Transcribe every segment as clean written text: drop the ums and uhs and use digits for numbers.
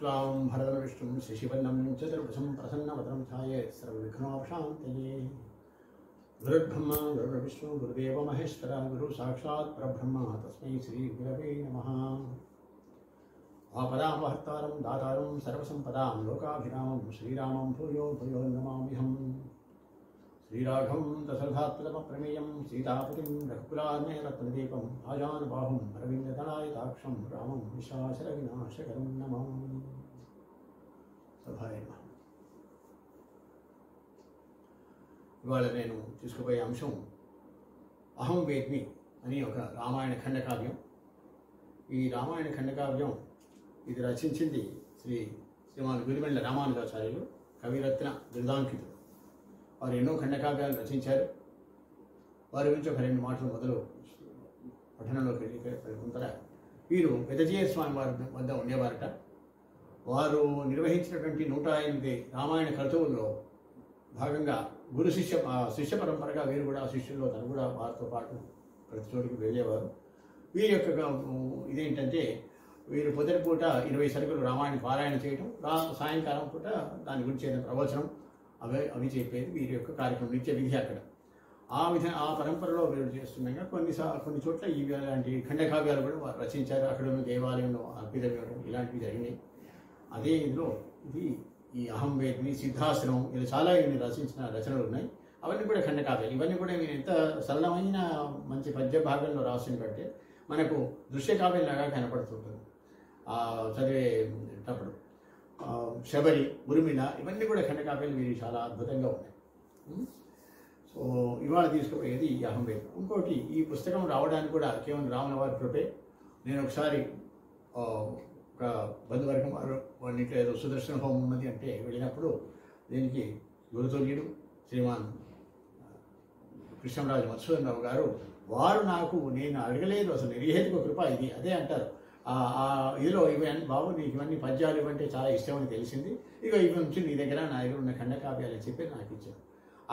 शुक्लां भरतं विष्णुं शशिवर्णं चतुर्भुजं प्रसन्नवदनं ध्यायेत् सर्वविघ्नोपशान्तये। गुरुर्ब्रह्मा गुरुर्विष्णु गुरुदेवो महेश्वर गुरु साक्षात् परब्रह्म तस्मै श्री गुरवे नमः। आपदामहर्तारं दातारं सर्वसम्पदां लोकाभिरामं श्रीरामं भूयो भूयो नमाम्यहम्। श्रीराघवं दशरथात्मजमप्रमेयं सीतापतिं रघुकुलार्णयरत्नदीपम् आजानुबाहुं अरविन्ददलायताक्षं रामं निशाचरविनाशकरं नमामि। సభాయ నమః. ఇవాళ నేను తీసుకుపోయే అంశం అహం వేద్మి అని ఒక రామాయణ ఖండకావ్యం. ఈ రామాయణ ఖండకావ్యం ఇది రచించింది శ్రీమాన్ గురిమెండ్ల రామానుజాచార్యులు, కవిరత్న బిరుదాంకితులు. వారు ఎన్నో ఖండకావ్యాలు రచించారు. వారి గురించి ఒక రెండు మాటలు మొదలు పఠనంలోకి వెళ్ళి వీరు పెదజీయ స్వామి వారి వద్ద ఉండేవారట. వారు నిర్వహించినటువంటి 108 రామాయణ క్రతువుల్లో భాగంగా గురు శిష్య పరంపరగా వీరు కూడా శిష్యుల్లో తను కూడా వారితో పాటు ప్రతి చోటికి వెళ్ళేవారు. వీరి యొక్క ఇదేంటంటే వీరు పొద్దున పూట 20 సరుకులు రామాయణ పారాయణ చేయడం, సాయంకాలం పూట దాని గురించి ఏదైనా ప్రవచనం అవి చెప్పేది వీరి యొక్క కార్యక్రమం, నిత్య విధి అక్కడ. ఆ పరంపరలో వీరు చేస్తుండగా కొన్ని చోట్ల ఇలాంటి ఖండకావ్యాలు కూడా వారు రచించారు. అక్కడ ఉన్న దేవాలయంలో అర్పితం ఇవ్వడం ఇలాంటివి జరిగినాయి. అదే ఇందులో ఈ అహం వేద్మి, సిద్ధాశ్రమం, ఇలా చాలా రచించిన రచనలు ఉన్నాయి. అవన్నీ కూడా ఖండకావ్యాలు. ఇవన్నీ కూడా మీరు ఎంత సరళమైన మంచి పద్య భాగంలో రాసినట్టే మనకు దృశ్యకావ్యంలాగా కనపడుతుంటుంది చదివేటప్పుడు. శబరి, ఉర్మిళ ఇవన్నీ కూడా ఖండకావ్యాలు వీరు చాలా అద్భుతంగా ఉన్నాయి. సో ఇవాళ తీసుకుపోయేది ఈ అహం వేద్మి. ఇంకోటి, ఈ పుస్తకం రావడానికి కూడా కేవలం రాముల వారి కృపే. నేను ఒకసారి ఒక బంధువర్గం వారి ఇంట్లో ఏదో సుదర్శన హోమం ఉన్నది అంటే వెళ్ళినప్పుడు దీనికి గురుతుల్యుడు శ్రీమాన్ కృష్ణరాజు మధుసూదన్ రావు గారు వారు నేను అడగలేదు అసలు, నిర్హేతుక కృప ఇది అదే అంటారు. ఇదిలో ఇవన్నీ బాబు నీకు ఇవన్నీ పద్యాలు ఇవంటే చాలా ఇష్టమని తెలిసింది, ఇక ఇవి నుంచి నీ దగ్గర నా దగ్గర ఉన్న ఖండకావ్యాలు అని చెప్పి నాకు ఇచ్చాను.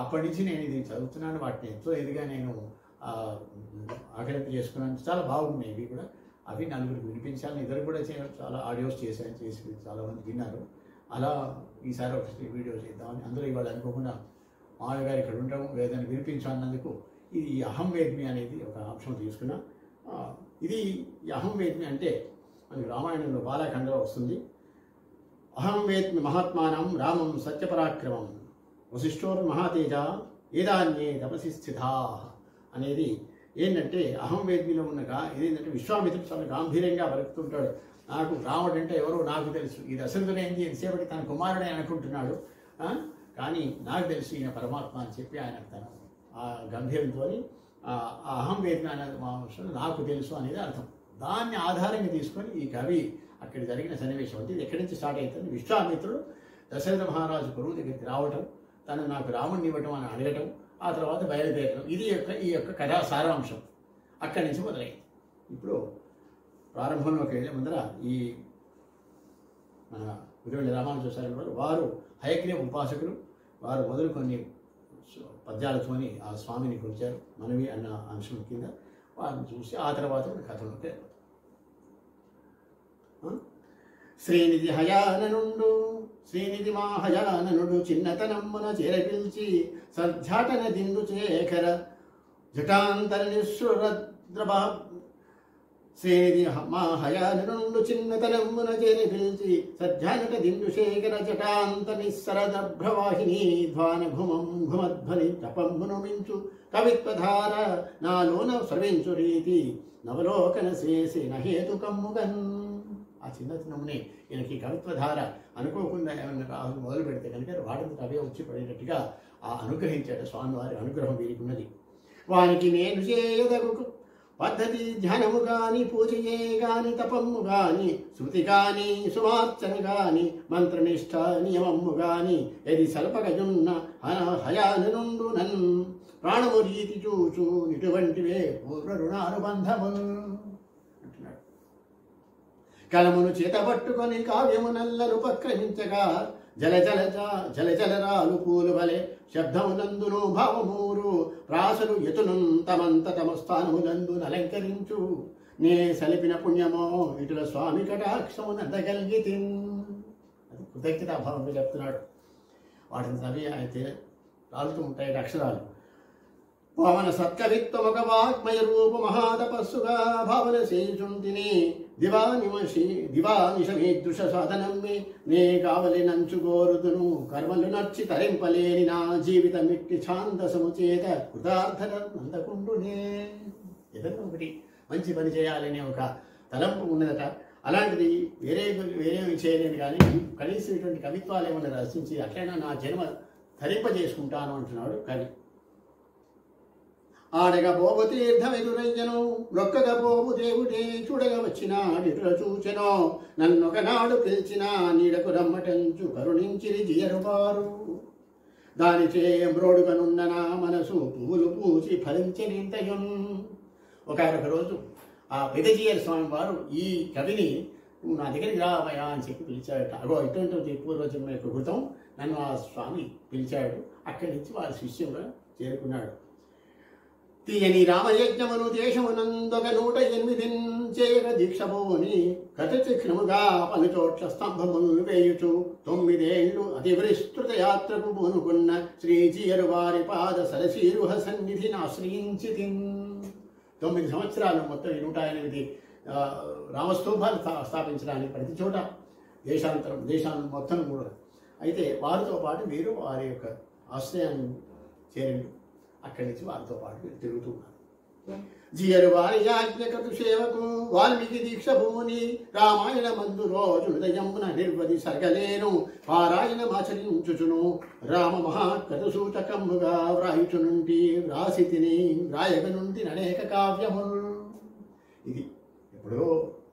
అప్పటి నుంచి నేను ఇది చదువుతున్నాను. వాటిని ఎంతో ఇదిగా నేను ఆకలింపు చేసుకున్నాను. చాలా బాగున్నాయి ఇవి కూడా. అవి నలుగురికి వినిపించాలని ఇద్దరు కూడా చాలా ఆడియోస్ చేసి చాలామంది విన్నారు. అలా ఈసారి ఒక వీడియో చేద్దామని అందులో ఇవాళ అనుకోకుండా మామయ్య గారు ఇక్కడ ఉండడం వేదాన్ని వినిపించాలన్నందుకు ఈ అహం వేద్మి అనేది ఒక అంశం తీసుకున్నా. ఇది ఈ అహం వేద్మి అంటే మనకి రామాయణంలో బాలకాండలో వస్తుంది. అహం వేద్మి మహాత్మానం రామం సత్యపరాక్రమం వశిష్ఠోర్ మహాతేజ ఏదాన్యే తపసి స్థితా అనేది ఏంటంటే అహం వేద్మిలో ఉన్నగా ఇదేంటంటే విశ్వామిత్రుడు చాలా గాంభీర్యంగా పలుకుతుంటాడు. నాకు రాముడు అంటే ఎవరో నాకు తెలుసు, ఈ దశరథుడైంది ఎంతసేపటి తన కుమారుడే అనుకుంటున్నాడు, కానీ నాకు తెలుసు ఈయన పరమాత్మ అని చెప్పి ఆయన తన ఆ గంభీరంతో ఆ అహం వేద్మి అనే నాకు తెలుసు అనేది అర్థం. దాన్ని ఆధారంగా తీసుకొని ఈ కవి అక్కడ జరిగిన సన్నివేశం అంటే ఇది ఎక్కడి నుంచి స్టార్ట్ అవుతుంది. విశ్వామిత్రుడు దశరథ మహారాజు గురువు దగ్గరికి రావటం, తను నాకు రాముడిని ఇవ్వటం అని అడగటం, ఆ తర్వాత బయలుదేరడం, ఈ యొక్క కథా సారాంశం అక్కడి నుంచి మొదలైంది. ఇప్పుడు ప్రారంభంలోకి వెళ్ళే ముందర ఈ మన గురువెల్లి రామానుజాచార్యులు వారు హయగ్రీవ ఉపాసకులు. వారు మొదలు కొన్ని పద్యాలతోని ఆ స్వామిని కొలిచారు. మనవి అన్న అంశం కింద వారిని చూసి ఆ తర్వాత కథలోకి వెళ్ళిపోతాం. శ్రీనిధి హయాననుండు శ్రీనిధి మా హయాననుడు చిన్నతనమ్మున చేరపిల్చి సధ్యాటన దిండు చేఖర జటాంతర నిశ్రురద్రభా శ్రీనిధి మా హయాననుండు చిన్నతనమ్మున చేరపిల్చి సధ్యానట దిండు శేఖర జటాంత నిస్సరదభ్రవాహిని ధ్వానభుమం భుమధ్వని తపంబును మించు కవిత్వధార నాలోన స్రవించు రీతి నవలోకన చేసి నహేతుకమ్ముగన్. ఆ చిన్నతనమునే ఈయనకి కవిత్వధార అనుకోకుండా ఏమన్నా రాహులు మొదలు పెడితే కనుక వాడంతా అవే వచ్చి పడేటట్టుగా ఆ అనుగ్రహించాడు స్వామివారి అనుగ్రహం వీరికి ఉన్నది. వానికి నేను చేయదగు పద్ధతి ధ్యానము గాని, పూజయే గాని, తపమ్ము గాని, శృతి గాని, సుమార్చన గాని, మంత్రనిష్ట నియమమ్ము గాని ఎది సల్పగజున్న హయానుండు నన్ ప్రాణము రీతి చూచు ఇటువంటివే పూర్వ రుణానుబంధము అంటున్నాడు. కలమును చేతబట్టుకొని కావ్యము నల్లనుపక్రమించగా జలజలరాలు పూలు వలె శబ్దమునందును భావమూరు రాసులు ఎతును తమంత తమ స్థానములందు అలంకరించు నే సలిపిన పుణ్యమో ఇటుల స్వామి కటాక్షమునందగలిగి కృతజ్ఞతాభావంగా చెప్తున్నాడు. వాటిని చదివి ఆయన రాలుతూ ఉంటాయి అక్షరాలు. పవన సత్కవిత్వమొక వాగ్మయ రూప మహాతపస్సుగా భావన చేయుచుంటిని దివానిషమీదృశ సాధనమ్మి నే కావలి నంచు కోరుతును కర్మలు నర్చి తరింపలేని నా జీవితమిట్టి ఛాందసము చేత కృతార్థన నందకుండునే. ఏదన్నా ఒకటి మంచి పని చేయాలనే ఒక తలంపు ఉన్నదట. అలాంటిది వేరేమి చేయలేను కానీ కనీసం ఇటువంటి కవిత్వాలు ఏమైనా రచించి అట్లయినా నా జన్మ ధరింపజేసుకుంటాను అంటున్నాడు కవి. ఆడగ పోవు తీర్థమెదురయ్యను మొక్కగ పోవు దేవుడే చూడగ వచ్చినాడిట్ల చూచెనో నన్నొకనాడు పిలిచిన నీడకు రమ్మటంచు కరుణించిరి జియరువారు దానిచే మ్రోడుగనున్న నా మనసు పువ్వులు పూసి ఫలించనింతయున్. ఒకనొక రోజు ఆ పెదజీయర్ స్వామి వారు ఈ కవిని నువ్వు నా దగ్గరికి రావయా అని చెప్పి పిలిచాడట. అగో ఇటువంటి పూర్వజన్మ యొక్క కృతం నన్ను ఆ స్వామి పిలిచాడు. అక్కడి నుంచి వారి శిష్యుగా చేరుకున్నాడు. తీయని రామయజ్ఞమును దేశమునందొక 108 చేయగ దీక్షభూని కథచక్రముగా పలుచోట్ల స్తంభములు వేయుచు 9 ఏళ్ళు అతి విస్తృత యాత్రకు పూనుకున్న శ్రీజీయరు వారి పాద సరసీరుహ సన్నిధిని ఆశ్రయించి 9 సంవత్సరాలు మొత్తం 108 రామస్తూపాలు స్థాపించడానికి ప్రతి చోట దేశాన్ని మొత్తం కూడా. అయితే వారితో పాటు వీరు వారి యొక్క ఆశ్రయాన్ని చేరిండు. అక్కడి నుంచి వారితో పాటు తిరుగుతున్నారు. జియరు వారి యాజ్ఞకృతు సేవకు వాల్మీకి దీక్ష భూని రామాయణ మందు రోజు హృదయమున నిర్వధి సర్గలేను పారాయణమాచరించుచును రామ మహాకథ సూచకముగా వ్రాయుచునుంటి వ్రాసి తిని వ్రాయగ నుండి అనేక కావ్యములు. ఇది ఎప్పుడో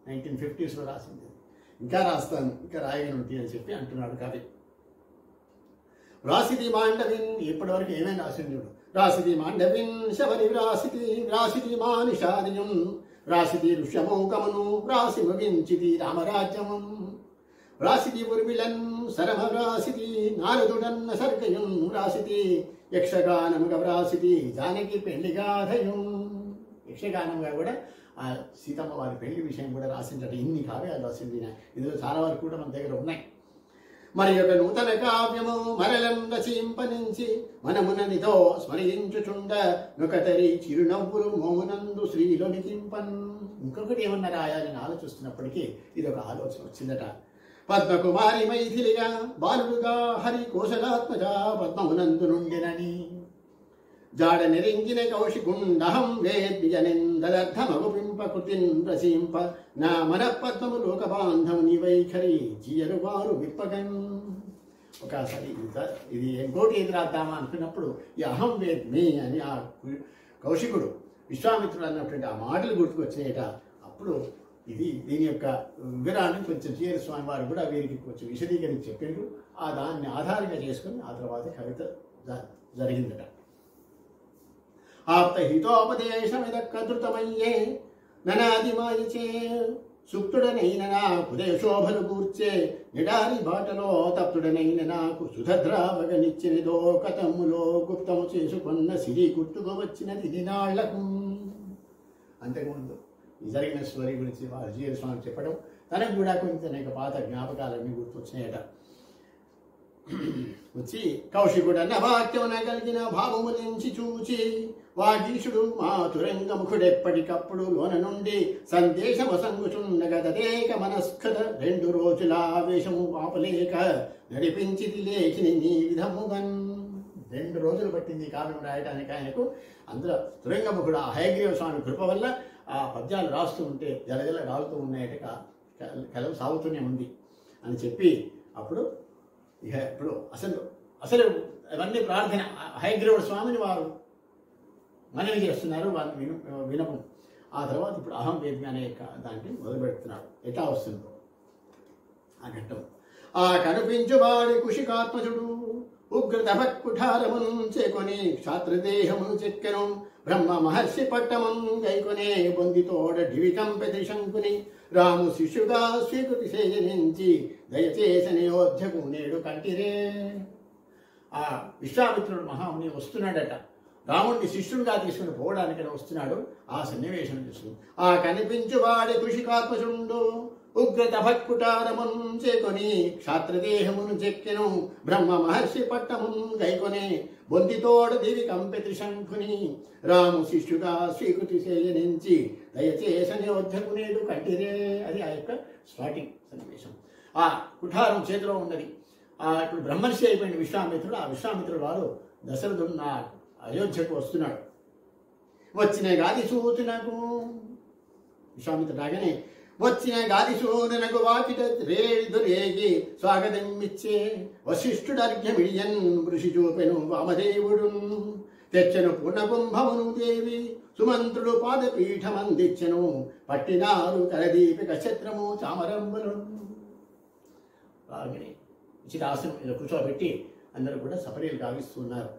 1950s రాసింది. ఇంకా రాస్తాను, ఇంకా రాయగనుంటి అని చెప్పి అంటున్నాడు కవి. వ్రాసిది మాండవిన్ ఇప్పటివరకు ఏమేమి రాసింది? రాసిది మాండవిన్ శబరి వ్రాసిది మానిషాదియం వ్రాసిది ఋష్యమౌకమును వ్రాసి ముగించిది రామరాజ్యము వ్రాసిది ఉర్మిళన్ సరమ వ్రాసిది నారదుడన్న సర్గయం వ్రాసిది యక్షగానముగా వ్రాసిది జానకి పెళ్లిగాథయం. యక్షగానముగా కూడా ఆ సీతమ్మ వారి పెళ్లి విషయం కూడా రాసిందట. ఇన్ని కావ్యాలు రాసింది. ఇందులో చాలా వరకు కూడా మన దగ్గర ఉన్నాయి. మరి యొక్క నూతన కావ్యము మరలం రచింపనించి మనముననితో స్మరించుచుండ నొకటరి చిరునవ్వులు మోమునందు శ్రీలో నికింపన్. ఇంకొకటి ఏమన్నా రాయాలని ఆలోచిస్తున్నప్పటికీ ఇది ఒక ఆలోచన వచ్చిందట. పద్మకుమారి మైథిలిగా బాలుడుగా హరి కోశలాత్మజ పద్మమునందు నుండినని జాడ నెరింగిన కౌశికుండహం వేద్యనిందలర్థమగుపింపకృతిన్ రసింప నా మనపద్మము లోకబాంధవుని వైఖరి జియరు వారు విప్పగన్. ఒకసారి ఇది ఇంకోటి ఏది రాద్దామా అనుకున్నప్పుడు ఈ అహం వేద్మి అని ఆ కౌశికుడు విశ్వామిత్రుడు అన్నటువంటి ఆ మాటలు గుర్తుకొచ్చినాయట. అప్పుడు దీని యొక్క వివరాన్ని కొంచెం జియర్ స్వామి వారు కూడా వీరికి కొంచెం విశదీకరించి చెప్పిండు. దాన్ని ఆధారంగా చేసుకుని ఆ తర్వాత కవిత జరిగిందట. ఆప్తహితోపదేశమిదక్కృతమయ్యే ననాదిమాయిచే సుప్తుడనైన నాకు శోభలు కూర్చే నిడారి బాటలో తప్తుడనైన నాకు సుధద్రావగనిచ్చినదో కథములో గుప్తము చేసుకున్న సిరి గుర్తుకు వచ్చినది దినాళ్లకు. అంతకుముందు జరిగిన స్టోరీ గురించి వారు జియర్ స్వామి చెప్పడం తనకు కూడా కొంచెం అనేక పాత జ్ఞాపకాలన్నీ గుర్తొచ్చినాయట. వచ్చి కౌశికుడన్న వాక్యమున కలిగిన భావము నుంచి చూచి వాగీషుడు మా తురంగముఖుడెప్పటికప్పుడు లోన నుండి సందేశమసంగుచుండగదేక మనస్కత 2 రోజుల ఆవేశము ఆపలేక నడిపించిది లేఖిని నీ విధముగన్. 2 రోజులు పట్టింది కావ్యం రాయడానికి ఆయనకు. అందులో తురంగముఖుడు ఆ హయగ్రీవ స్వామి కృప వల్ల ఆ పద్యాలు రాస్తూ ఉంటే జలజల రాలుతూ ఉన్నాయట. కలం సాగుతూనే ఉంది అని చెప్పి అప్పుడు ఇప్పుడు అసలు అవన్నీ ప్రార్థన హయగ్రీవుడు స్వామిని వారు మనవి చేస్తున్నారు, వారిని వినపం. ఆ తర్వాత ఇప్పుడు అహం వేద్మి అనే దాన్ని మొదలు పెడుతున్నారు. ఎట్లా వస్తుందో ఆ ఘట్టం. ఆ కనిపించువాడి కుషికాత్మజుడు ఉగ్రతపక్కుఠారమును చేకొని క్షాత్రదేహమును చెక్కెను బ్రహ్మ మహర్షి పట్టమం గైకొనే బొందితోడ ఢివికంపె త్రిశంకుని రాము శిష్యుగా స్వీకృతి చేయనించి దయచేసని అయోధ్యకు నేడు కంటిరే. ఆ విశ్వామిత్రుడు మహాముని వస్తున్నాడట. రాముడిని శిష్యుడిగా తీసుకుని పోవడానికని వస్తున్నాడు. ఆ సన్నివేశం చూస్తుంది. ఆ కనిపించువాడి కుషికాత్మజుండు ఉగ్రత భక్కుటారమున్ చేకొని క్షాత్రదేహమును చెక్కెను బ్రహ్మ మహర్షి పట్టమున్ గైకొనే బొందితోడ దివి కంపెతి శంఖుని రాము శిష్యుగా స్వీకృతి చేయనించి దయచేసని వద్దకు నేడు కంటిరే. అది ఆ యొక్క స్టార్టింగ్ సన్నివేశం. ఆ కుఠారం చేతిలో ఉన్నది. ఇప్పుడు బ్రహ్మర్షి అయిపోయిన విశ్వామిత్రుడు, ఆ విశ్వామిత్రుడు వారు దశరథుడు నా అయోధ్యకు వస్తున్నాడు. వచ్చిన గాది సూచనకు విశ్వామిత్రుడు రాగానే వచ్చిన గాది సూచనకు వాకిట రేగి స్వాగతం ఇచ్చే వశిష్ఠుడు అర్ఘ్యమిడియన్ ఋషి చూపెను వామదేవుడు తెచ్చను పూర్ణకుంభమును దేవి సుమంత్రుడు పాదపీఠమందిచ్చెను పట్టినారు కరదీపిక ఛత్రము చామరంబులు. రాగానే చిరాసనం ఇలా కూర్చోబెట్టి అందరూ కూడా సపరీలు కావిస్తున్నారు.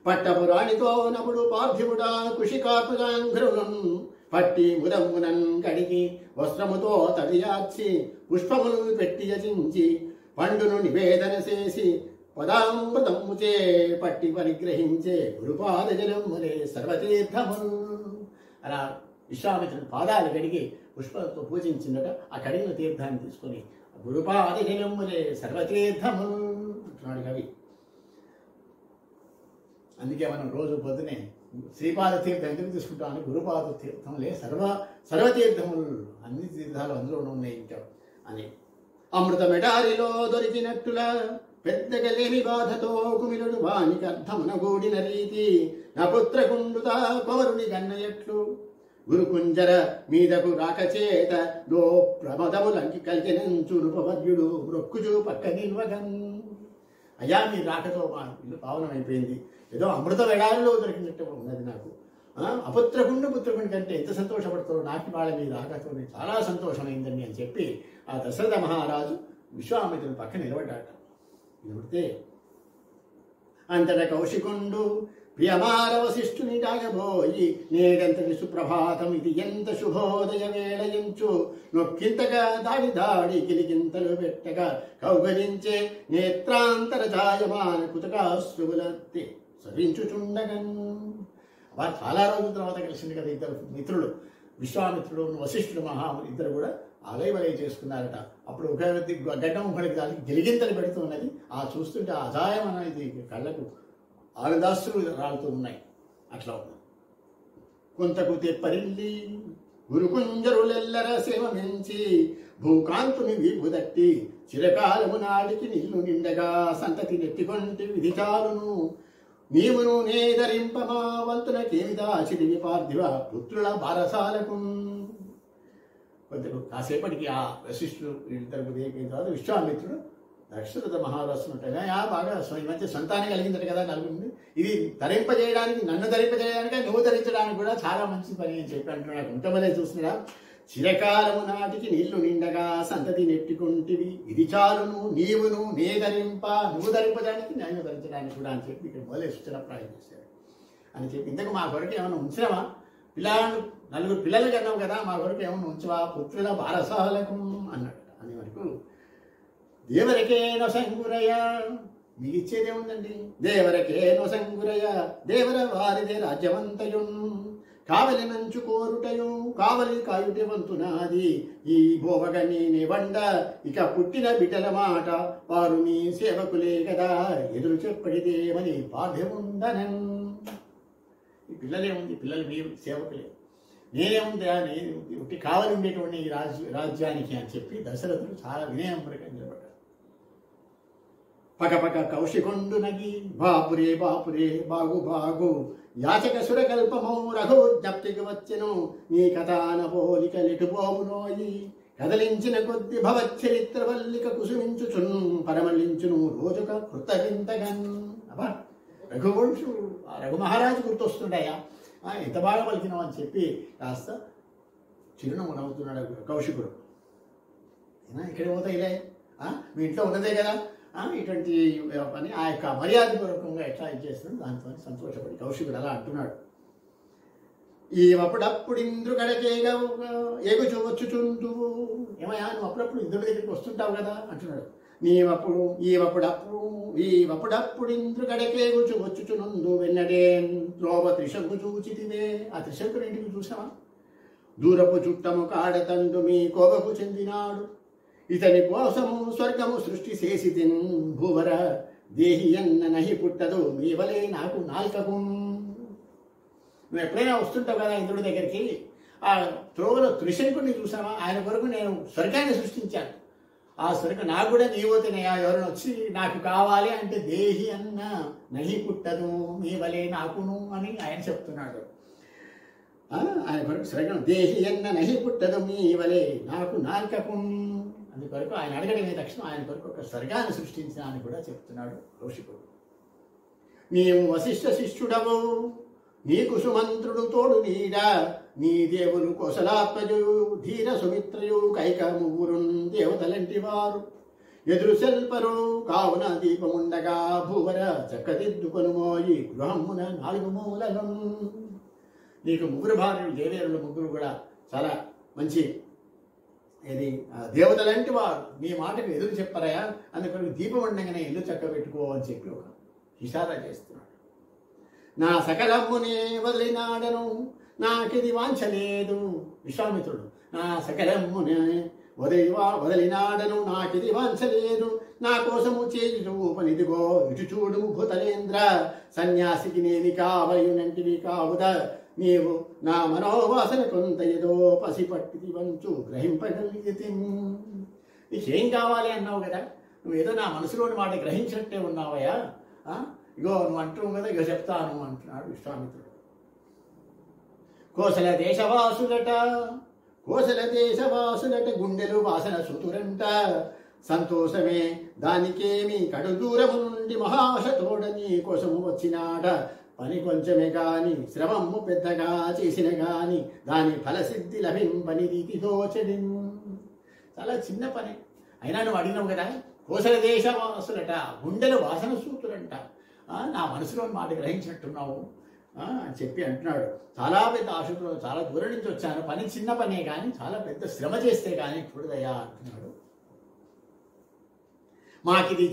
పట్టపురాణితో నపుడు పార్థివుడా కుషికార్పుజాంఘ్రులను పట్టి ముదమునన్ కడిగి వస్త్రముతో తడియార్చి పుష్పములు పెట్టి యచించి పండును నివేదన చేసి పదామృతముచే పట్టి పరిగ్రహించే గురుపాద జలములే సర్వతీర్థములు. అలా విశ్వామిత్రుని పాదాలు కడిగి పుష్పలతో పూజించినట. ఆ కడిగిన తీర్థాన్ని తీసుకొని గురుపాద జలములే సర్వతీర్థములు అంటున్నాడు కవి. అందుకే మనం రోజు పొద్దునే శ్రీపాద తీర్థం ఎందుకు తీసుకుంటామని గురుపాద తీర్థంలే సర్వతీర్థములు, అన్ని తీర్థాలు అందులో ఉన్నాయి ఇంకా అని. అమృత మెడారిలో దొరికినట్టుల పెద్దగా లేని బాధతో కుమిలుడు వానికి అర్థమున గూడిన రీతి నా పుత్రకుండుతా పవరుని గన్నయట్లు గురుకుంజర మీదకు రాకచేత దో ప్రమదములంకి కలిగినంచు నృపవర్యుడు మృక్కుచు పక్క నిల్వగన్. అయ్యా మీ రాకతో మా ఇల్లు పావనమైపోయింది, ఏదో అమృత వెడారిలో దొరికినట్టు ఉన్నది నాకు. అపుత్రకుండు పుత్రకుండి కంటే ఎంత సంతోషపడతారో నాకు వాళ్ళ మీ రాకతో చాలా సంతోషమైందండి అని చెప్పి ఆ దశరథ మహారాజు విశ్వామిత్రుని పక్కన నిలబడ్డాట. నిలబడితే అంతట కౌశికుండు ప్రియమార వశిష్ఠుని తాగబోయి నేడంతటి సుప్రభాతం ఇది ఎంత శుభోదయ వేళయించు నొక్కింతగా దాడి కిలిగింతలు పెట్టగా కౌగలించే నేత్రాంతర ఛాయమాన కుతకాశ్రువులత్తి సవించుచుండగన్. వారు చాలా రోజుల తర్వాత కలిసింది కదా ఇద్దరు మిత్రులు, విశ్వామిత్రుడు వశిష్ఠుడు ఇద్దరు కూడా ఆలయవలయ చేసుకున్నారట. అప్పుడు ఒక గడ్డం ఒకరికి దానికి గిలిగింతలు పెడుతున్నది. ఆ చూస్తుంటే అజాయం అనేది కళ్ళకు ఆనందాశ్రులు రాలుతూ ఉన్నాయి. అట్లా ఉన్నాయి. కొంతకు తెప్పరిల్లి గురుకుంజరులెల్లర సేవమించి భూకాంతుని వీపుదట్టి చిరకాలము నాడికి నిల్లు నిండగా సంతతి నెట్టికొంటి విధిచాలును నీవును నేదరింపమా వంతునకేమి దాచిదివి పార్థివ పుత్రుల బారసాలకు. కొంతకు కాసేపటికి ఆ వశిష్ఠుడు ఇద్దరు తర్వాత విశ్వామిత్రుడు దశరథ మహారాజు ఉంటాయి బాగా ఈ మధ్య సంతానం కలిగిందట కదా నలుగురిని, ఇది ధరింపజేయడానికి నన్ను ధరింపజేయడానికి నువ్వు ధరించడానికి కూడా చాలా మంచి పని అని చెప్పి అంటున్నాడు. ఉంటమలే చూసినా చిరకాలము నాటికి నీళ్లు నిండగా సంతతి నెట్టుకుంటివి ఇది చాలును నీవును నే ధరింప నువ్వు ధరింపడానికి నేను ధరించడానికి కూడా అని చెప్పి ఇక్కడ మొదలే సూచనప్రాయం చేశాడు అని చెప్పి. ఇంతకు మా కొరకు ఏమైనా ఉంచావా, నలుగురు పిల్లలు కన్నావు కదా, మా కొరకు ఏమైనా ఉంచవా పుత్రుల బారసాలకు అన్నాడు. అని వరకు దేవరకేనో సంగురయ్య మీకు ఇచ్చేదే ఉందండి, దేవరకేనో సంగురయ్య దేవర వారిదే రాజ్యవంతయున్ కావలి మంచు కోరుటయు కావలి కాయుటి వంతునాది ఈ భోవగ నేనే వండ ఇక పుట్టిన బిడ్డల మాట వారు నీ సేవకులే కదా ఎదురు చెప్పడిదేమని పాఠ్యముందనన్. ఈ పిల్లలేముంది, పిల్లలు మీరు సేవకులే, నేనేముందా నేను కావలి ఉండేటువంటి ఈ రాజ్యానికి అని చెప్పి దశరథుడు చాలా వినయంగా నిలబడ్డాడు. పకపక కౌశికొండు నగి బాపురే బాపురే బాగు బాగు యాచక సురకల్పమౌ రఘు జ్ఞప్తికి వచ్చెను నీ కథాన పోలిక లెటుపోవునోయి కదలించిన కొద్ది భవచ్చరిత్ర వల్లిక కుసుమించుచున్ పరమళించును రోజుక కృతవింతగన్. అబ్బా రఘువంశుడు ఆ రఘు మహారాజు గుర్తొస్తుండయా, ఎంత బాగా పలికినావు అని చెప్పి కాస్త చిరునవ్వు నవ్వుతున్నాడు కౌశికుడు. ఇక్కడ పోతాయిలే మీ ఇంట్లో ఉన్నదే కదా ఇటువంటి పని ఆ యొక్క మర్యాదపూర్వకంగా ఎట్లా ఇచ్చేస్తుంది దాంతో సంతోషపడి కౌశికుడు అలా అంటున్నాడు. ఈవప్పుడప్పుడు ఇంద్రు గడకేగా ఎగుచు వచ్చుచుందువు, ఏమయ్యా నువ్వు అప్పుడప్పుడు ఇంద్రుడి దగ్గరికి వస్తుంటావు కదా అంటున్నాడు. ఈవప్పుడప్పుడు ఇంద్రు గడకేగుచు వచ్చుచునుందు వెన్నడే త్రోవ త్రిశంకు చూచితివే. ఆ త్రిశంకుని ఇంటికి చూసావా, దూరపు చుట్టము కాడతండు మీ కోవకు చెందినాడు. ఇతని కోసము స్వర్గము సృష్టి చేసి తిన్ భూవర దేహి అన్న నహి పుట్టదు మీ వలే నాకు నాల్కకు. నువ్వు ఎప్పుడైనా వస్తుంటావు కదా ఇంద్రుడి దగ్గరికి, ఆ త్రోవలో త్రిశంకుడిని చూసావా? ఆయన కొరకు నేను స్వర్గాన్ని సృష్టించాను. ఆ స్వర్గం నాకు కూడా నీవోతేనయా, ఎవరైనా వచ్చి నాకు కావాలి అంటే దేహి అన్న నహి పుట్టదు మీ వలే నాకును అని ఆయన చెప్తున్నాడు. ఆయన కొరకు స్వర్గం దేహి అన్న నహి పుట్టదు మీ వలే నాకు నాల్కకు. అందుకొరకు ఆయన అడగడమే తక్షణం ఆయన కొరకు ఒక స్వర్గాన్ని సృష్టించిన అని కూడా చెప్తున్నాడు కౌశికుడు. నీవు వశిష్ఠ శిష్యుడవు, నీకు సుమంత్రుడు తోడు నీడ, నీ దేవులు కోసలాత్మజు ధీర సుమిత్రయు కైక ముగ్గురు దేవతలంటి వారు ఎదురు సెల్పరు. కావున దీపముండగా భూవర చక్కదిద్దుకొను మోయి గృహమున 4 మూలలు. నీకు ముగ్గురు భార్యలు, దేవేరులు ముగ్గురు కూడా చాలా మంచి దేవతలంటి వారు, నీ మాటకు ఎదురు చెప్పరయా, అందుకని దీపం ఉండగానే ఇల్లు చక్క పెట్టుకో అని చెప్పి ఒక ఇషారా చేస్తున్నాడు. నా సకలమ్మునే వదిలినాడను నాకిది వాంఛలేదు. విశ్వామిత్రుడు నా సకలమ్మునే వదిలినాడను నాకిది వాంఛలేదు. నా కోసము చేయుచు పనిదిగో ఇటు చూడు భూతలేంద్ర. సన్యాసికి నేమి కావయునంటివి కావుద, నీవు నా మనోవాసన కొంత ఏదో పసిపట్టి వంచు గ్రహింపగలిగితే. నీకేం కావాలి అన్నావు కదా, నువ్వు ఏదో నా మనసులోని మాట గ్రహించినట్టే ఉన్నావయ్యా. ఇగో నువ్వు అంటున్నావు కదా, ఇగో చెప్తాను అంటున్నాడు విశ్వామిత్రుడు. కోసల దేశవాసులట గుండెలు వాసన సుతురంట. సంతోషమే దానికేమి కడు దూరము నుండి మహాశతోడ నీ కోసము వచ్చినాడ. పని కొంచెమే గాని శ్రమము పెద్దగా చేసిన గాని దాని ఫలసిద్ధి లభింపని రీతితో చెడి. చాలా చిన్న పని అయినా నువ్వు అడిగినావు కదా. కోసల దేశవాసులట గుండెలు వాసన సూతులంట. నా మనసులో మాట గ్రహించినట్టున్నావు అని చెప్పి అంటున్నాడు. చాలా పెద్ద ఆశతో చాలా దూరం నుంచి వచ్చాను, పని చిన్న పనే కానీ చాలా పెద్ద శ్రమ చేస్తే కానీ చూడదయ్యా అంటున్నాడు. మాకిది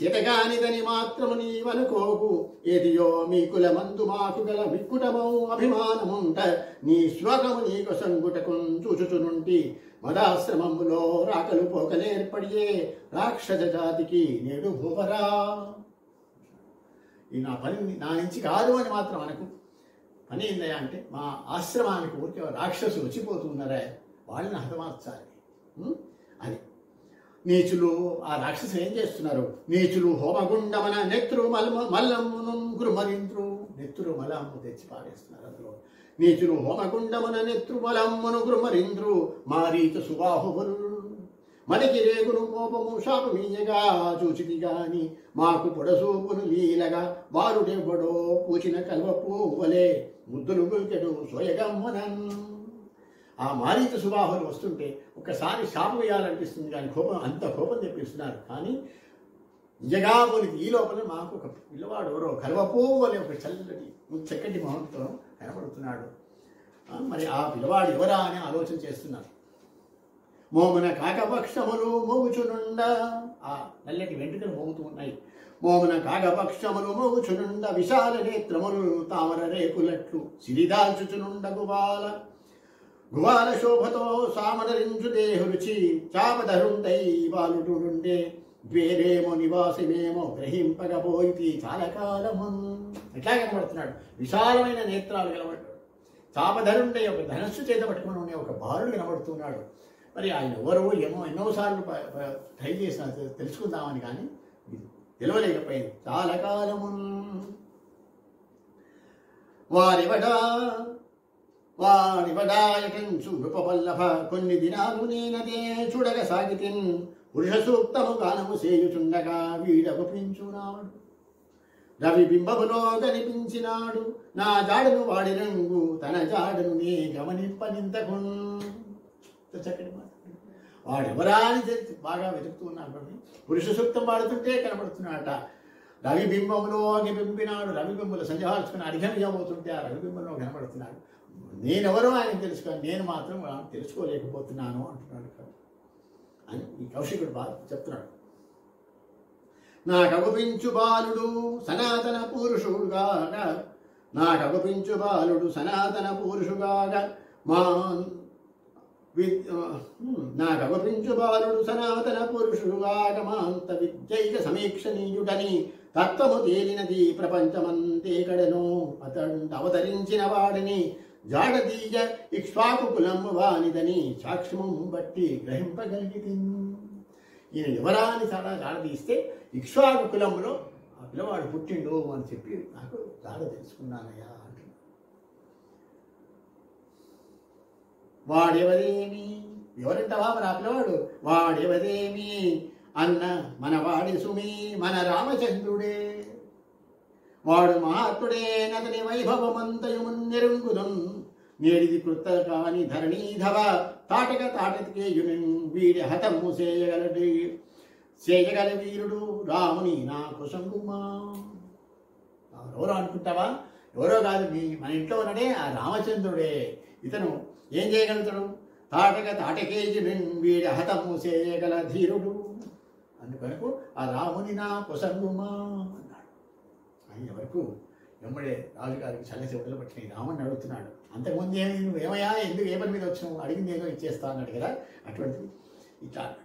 చేతగానిదని మాత్రము నీవనుకోకు. ఏదియో మీ కులమందు మాకు గల విక్కుటమౌ అభిమానముంట. నీ శ్లోకము నీకు సంగుటకు చూచుచునుంటి మదాశ్రమములో రాకలు పోకలేర్పడియే రాక్షస జాతికి నేడు భూవరా. ఈ నా పని నా నుంచి కాదు అని మాత్రం అనకు. పని ఏందయ్యా అంటే మా ఆశ్రమానికి ఊరికే రాక్షసులు వచ్చిపోతున్నారా, వాళ్ళని హతమార్చాలి. అది నీచులు ఆ రాక్షసులు ఏం చేస్తున్నారు? నీచులు హోమగుండమన నెత్రు మల్లమ్మును గురుమరింద్రు. నెత్తురు మలమ్ము తెచ్చి పారేస్తున్నారు అందులో. నీచులు హోమగుండమన నెత్రు మలమ్మును గురుమరింద్రు. మారీత సుబాహుబలు మనకి రేగును కోపము శాపమీయగా చూచిది గాని మాకు పొడసూపును లీలగా వారుడెవ్వడో పూచిన కల్వ పువ్వలే ముద్దులు గుల్కెడు సోయగమ్మనన్. ఆ మారీత సుబాహులు వస్తుంటే ఒక్కసారి శాపం వేయాలనిపిస్తుంది కానీ అంత కోపం తెప్పిస్తున్నారు. కానీ నిజంగా పోలికి ఈ లోపల మాకు ఒక పిల్లవాడు ఎవరో కల్వపువ్వు అనే ఒక చక్కటి మొహంతో కనపడుతున్నాడు. మరి ఆ పిల్లవాడు ఎవరా అని ఆలోచన చేస్తున్నారు. మోమున కాకపక్షములు మోగుచునుండ. ఆ నల్లటి వెంట్రుకలు మోగుతూ ఉన్నాయి. మోమున కాకపక్షములు మోగుచునుండ విశాల నేత్రములు తామర రేకులట్లు సిరిదాల్చుచునుండ గువాల శోభతో సామనరించు దేహురుచి చాపధరుండై బాలుడుండే వేరేమో నివాసమేమో గ్రహింపకపోయి చాలా కాలము. ఎట్లా కనబడుతున్నాడు? విశాలమైన నేత్రాలు కనబడ్డాడు. చాపధరుండే ఒక ధనస్సు చేత పట్టుకుని ఉండే ఒక బాలుడు కనబడుతున్నాడు. మరి ఆయన ఎవరో ఏమో ఎన్నోసార్లు ట్రై చేసిన తెలుసుకుందామని కానీ తెలవలేకపోయింది. చాలా కాలము వారివడాయటంచు నృపవల్లభ కొన్ని దినాలు నేనదే చూడగసాగితిన్. పురుష సూక్తము గానము చేయుచుండగా వీడగుపించునాడు. రవి బింబములో కనిపించినాడు. నా జాడను వాడి రంగు తన జాడను నే గమనింపనింతకు. చక్కటి మాట. వాడెవరా అని బాగా వెతుకుతూ ఉన్నాడు. పురుష సూక్తం వాడుతుంటే కనబడుతున్నాడట. రవిబింబంలో బింపినాడు. రవిబింబులు సంజాల్చుకుని అర్ఘ్యమవుతుంటే ఆ రవిబింబంలో కనబడుతున్నాడు. నేనెవరో ఆయన తెలుసుకోవాలి, నేను మాత్రం తెలుసుకోలేకపోతున్నాను అంటున్నాడు అని ఈ కౌశికుడు బాగా చెప్తున్నాడు. నా కగుపించు బాలుడు సనాతన పురుషుడుగా నాకగుపించు బాలుడు సనాతన పురుషుగాగా మా నాకగుపించు బాలుడు సనాతన పురుషుగాగమాంత విద్యైక సమీక్షణీయుడని తత్వము తేలినది ప్రపంచమంతేకడను అవతరించిన వాడిని జాడదీయ ఇక్ష్వాకు కులము వానిదని సాక్ష్యము బట్టి గ్రహింపగలిగి. ఈయన ఎవరాని చాలా జాడదీస్తే ఇక్ష్వాకు కులంలో ఆ పిల్లవాడు పుట్టిండు అని చెప్పి నాకు జాడ తెలుసుకున్నానయ్యా అంటున్నాడు. వాడెవరేమి ఎవరంటవా మరి ఆ పిల్లవాడు? వాడెవరేమి అన్న మనవాడి సుమి మన రామచంద్రుడే, వాడు మహాత్ముడే నదని వైభవమంతయు మున్నెరుంగుదం నేడిది కృత కాని ధరణీధవ తాటక తాటకేయుని వీడి హతము చేయగల వీరుడు రాముని నా కుశంగుమా. ఎవరో అనుకుంటావా? ఎవరో కాదు, మన ఇంట్లో ఉన్నడే ఆ రామచంద్రుడే. ఇతను ఏం చేయగలుగుతాడు? తాటక తాటకేయుని వీడి హతము చేయగల ధీరుడు. అందుకనుకు ఆ రాముని నా కుశంగుమా అన్నాడు. ఆయన వరకు వెంబడే రాజుగారికి చల్ల చెవులు పట్టినాయి. రాముని అడుగుతున్నాడు. అంతకుముందు ఏమి నువ్వేమయ్యా, ఎందుకు ఏ పని మీద వచ్చినావు, అడిగింది ఏదో ఇచ్చేస్తా అన్నాడు కదా. అటువంటిది ఇట్లా అన్నాడు.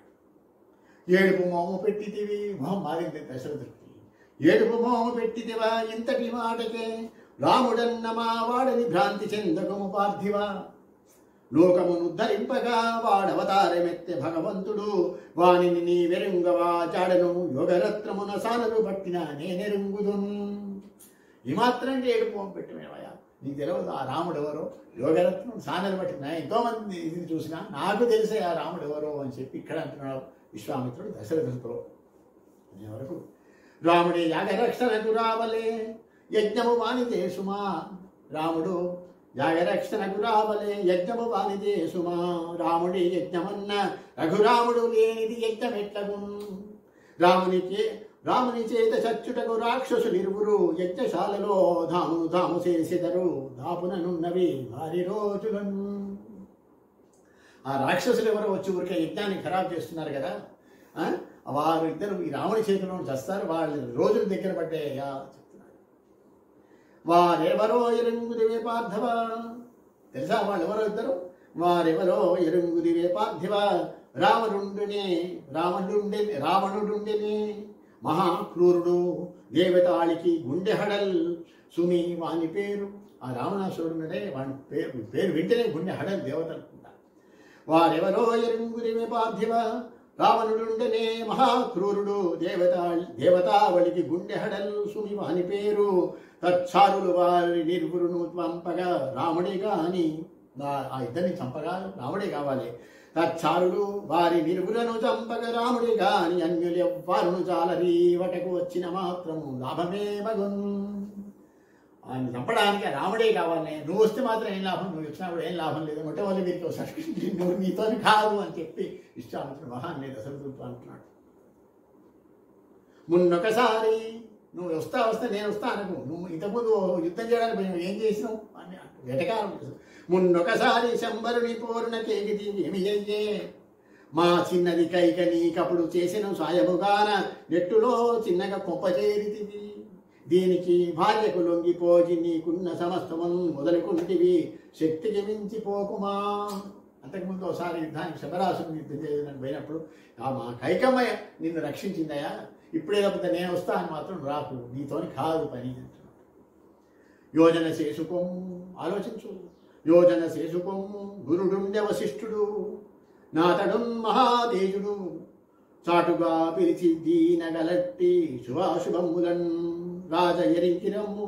ఏడుపు మోము పెట్టితివి, మొహం మారింది దశరథుడికి. ఏడుపు మోము పెట్టితివా ఇంతటి మాటకే, రాముడన్న మా వాడని భ్రాంతి చెందకము పార్థివా. లోకమును ధరింపగా వాడవతారమెత్తె భగవంతుడు, వానిని నీ వెరుంగవా చాడను యోగరత్నమున సానలు పట్టిన నేనెరుంగుదున్. ఈ మాత్రం ఏడుపు పెట్టమేవయ్యా, నీకు తెలియదు ఆ రాముడు ఎవరో, యోగరత్నం సానలు పట్టిన ఎంతోమంది ఇది చూసినా నాకు తెలిసే ఆ రాముడు ఎవరో అని చెప్పి ఇక్కడ అంటున్నాడు విశ్వామిత్రుడు దశరథుడితో. అనే వరకు రాముడి యాగరక్షణకు రావలే యజ్ఞము వానిదే సుమా. రాముడు యాగరక్షణకు రావలే యజ్ఞము వానిదే సుమా. రాముడి యజ్ఞమన్న రఘురాముడు లేనిది యజ్ఞమెట్లగు. రాముని చేత చచ్చుటకు రాక్షసులిరువురు యజ్ఞశాలలో ధాము చేసిదరు దాపుననున్నవి వారి రోజులను. ఆ రాక్షసులు ఎవరో వచ్చి ఊరికే యజ్ఞాన్ని ఖరాబ్ చేస్తున్నారు కదా, వారు ఇద్దరు ఈ రాముడి చేతిలో చస్తారు, వాళ్ళ రోజులు దగ్గర పడ్డాయా చెప్తున్నారు. వారెవరో ఎరుంగుదివే పార్థవ, తెలుసా వాళ్ళెవరో ఇద్దరు? వారెవరో ఎరుంగుదివే పార్థివ, రావణుడుండెనే మహాక్రూరుడు దేవతాళికి గుండె హడల్ సుమి వాని పేరు. ఆ రావణాసురుడున్నదే వాని పేరు వింటేనే గుండె హడల్ దేవత అనుకుంటా. వారెవరో ఎరుంగుదివే పార్థివ, రావణుడుండెనే మహాక్రూరుడు దేవతావళికి గుండె హడల్ సుమి వాని పేరు. తచ్చారులు వారి నిర్గురును పంపగా రాముడే కాని, ఆ ఇద్దరిని చంపగా రాముడే కావాలి. తచ్చారులు వారి నిర్గులను చంపక రాముడే కాని అన్యులెవ్వారును చాలరి వటకు వచ్చిన మాత్రము లాభమే మగున్. ఆయన చంపడానికి రాముడే కావాలి. నువ్వు వస్తే మాత్రం ఏం లాభం, నువ్వు వచ్చినప్పుడు ఏం లాభం లేదు, మొట్టమొదటి వీరికి ఒకసారి నువ్వు నీతో కాదు అని చెప్పి విశ్వామిత్రుడు మహాన్ని దశరథుడితో అంటున్నాడు. మున్నొకసారి నువ్వు వస్తా నేను వస్తా అనకు, నువ్వు ఇంతకుముందు యుద్ధం చేయడానికి నువ్వు ఏం చేసినావు అని వెటకారం చేసావు. మున్నొకసారి శంబరుని పూర్ణ కేగిది ఏమి అయ్యే, మా చిన్నది కైక నీకప్పుడు చేసిన సాయముగాన నెట్టులో చిన్నగా కొంపచేరితివి. దీనికి భార్యకు లొంగిపోయి నీకున్న సమస్తమును మొదలుకుంటివి, శక్తికి మించిపోకుమా. అంతకుముందు ఒకసారి యుద్ధానికి శబరాసుని యుద్ధం చేయడానికి పోయినప్పుడు మా కైకమ్మ నిన్ను రక్షించిందయా, ఇప్పుడే లేకపోతే నేను వస్తా అని మాత్రం రాకు, నీతోని కాదు పని అంటున్నాడు. యోజన చేసుకోము, ఆలోచించు. యోజన చేసుకోము గురుడుండె వశిష్ఠుడు, నాతడు మహాతేజుడు, చాటుగా పిలిచి దీనగలట్టి శుభాశుభములన్ రాజ ఎరింకిరమ్ము.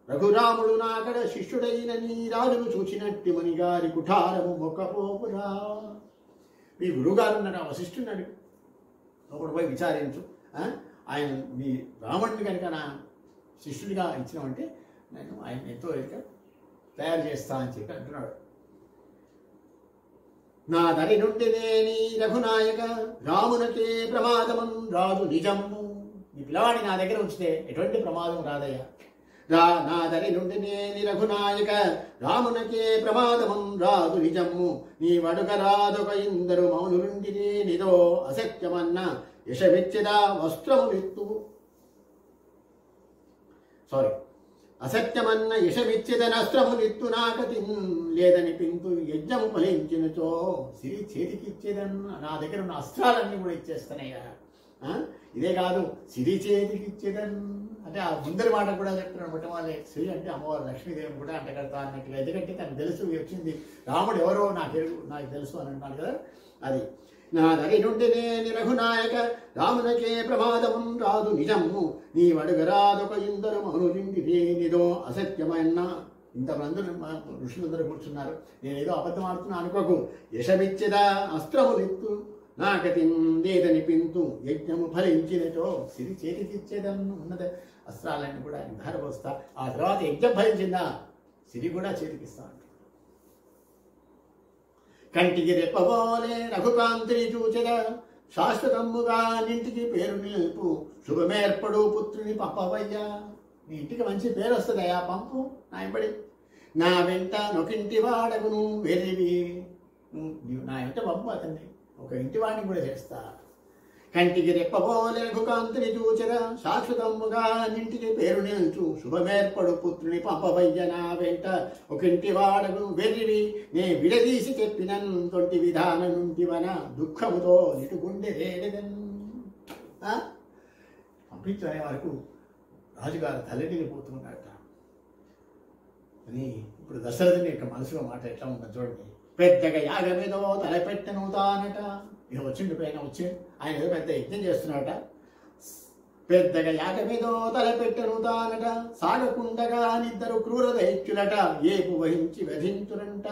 రఘురాముడు నాకడ శిష్యుడైన నీ రాజును చూచినట్టి మునిగారి కుఠారము మొక్కపోపురా. మీ గురువుగారు ఉన్నాడు, వశిష్ఠున్నాడు, ఒకడు పోయి విచారించు. ఆయన మీ రావణుని కనుక నా శిష్యుడిగా ఇచ్చినామంటే నేను ఆయన ఎంతో తయారు చేస్తా అని చెప్పి అంటున్నాడు. నా దరి నుండి నేని రఘునాయక రామునకే ప్రమాదమన్ రాదు నిజము. నీ పిల్లవాడిని నా దగ్గర ఉంచితే ఎటువంటి ప్రమాదం రాదయ్యా. నా దరి నుండి నేని రఘునాయక రామునకే ప్రమాదమన్ రాదు నిజము. నీ వడుక రాదొక ఇందరు మౌనులుండి నిదో అసత్యమన్న యశవిచ్చదా వస్త్రములెత్తు. అసత్యమన్న యశమిచ్చేదనస్త్రము నిత్తు నాకతి లేదని పింతు యజ్ఞము ఫలించినచో సిరి చేతికి ఇచ్చేదన్న నా దగ్గర ఉన్న అస్త్రాలన్నీ కూడా ఇచ్చేస్తానయ్యా. ఇదే కాదు సిరి చేతికి ఇచ్చేదన్ అంటే ఆ ముందరి మాట కూడా చెప్తున్నాడు. మొట్టమొదటి సిరి అంటే అమ్మవారు లక్ష్మీదేవిని కూడా అంటగడతా అన్నట్లు. ఎందుకంటే తనకు తెలుసు వచ్చింది రాముడు ఎవరో నాకు తెలుసు అని అన్నాడు కదా. అది నా దరి నుండి నేని రఘునాయక రామునకే ప్రమాదము రాదు నిజము నీ వడుగరాదొక ఇందరు మనులిండి నిదో అసత్యమైన ఇంతమంది ఋషులందరూ కూర్చున్నారు. నేనేదో అబద్ధం ఆడుతున్నా అనుకోకు. యశమిచ్చేదా అస్త్రములిత్తు నాకతి లేదని పింతు యజ్ఞము ఫలించినచో సిరి చేతికి ఇచ్చేదన్ను ఉన్నది. అస్త్రాలన్నీ కూడా ధారపోస్తా. ఆ తర్వాత యజ్ఞం ఫలించిందా సిరి కూడా చేతికిస్తా. కంటికి రెప్పబోలే రఘుకాంతిని చూచెద శాశ్వతముగా నింటికి పేరు నిలుపు శుభమేర్పడు పుత్రుని పంపవయ్యా. నీ ఇంటికి మంచి పేరు వస్తుందయ్యా, పంపు నాయబడి. నా వెంట నొకింటి వాడగును వెర్రివి నువ్వు నా వెంట పంపు అతన్ని, ఒక ఇంటి వాడిని కూడా చేస్తా. కంటికి రెప్పబోలే రఘుకాంతిని చూచెద శాశ్వతముగా నింటికి పేరు నిల్చు శుభమేర్పడు పుత్రుని పంపవయ్య. నా వెంట ఒక ఇంటి వాడగు వెర్రివి నే విడదీసి చెప్పినన్ తొంటి విధాన నుంటివన దుఃఖముతో ఇటుగుండె రేడెదన్. పంపించనే వరకు రాజుగారు తల్లడిల్లిపోతున్నాడట అని ఇప్పుడు దశరథుని యొక్క మనసులో మాట ఎట్లా ఉందని చూడండి. పెద్దగా యాగమేదో తలపెట్టను తానట. ఇక వచ్చిండు పైన వచ్చి ఆయన ఏదో పెద్ద యజ్ఞం చేస్తున్నాడట. పెద్దగా యాగమేదో తలపెట్టను తానట సాగకుండగా నిద్దరు క్రూర దైత్యులట ఏపు వహించి వధించురంట.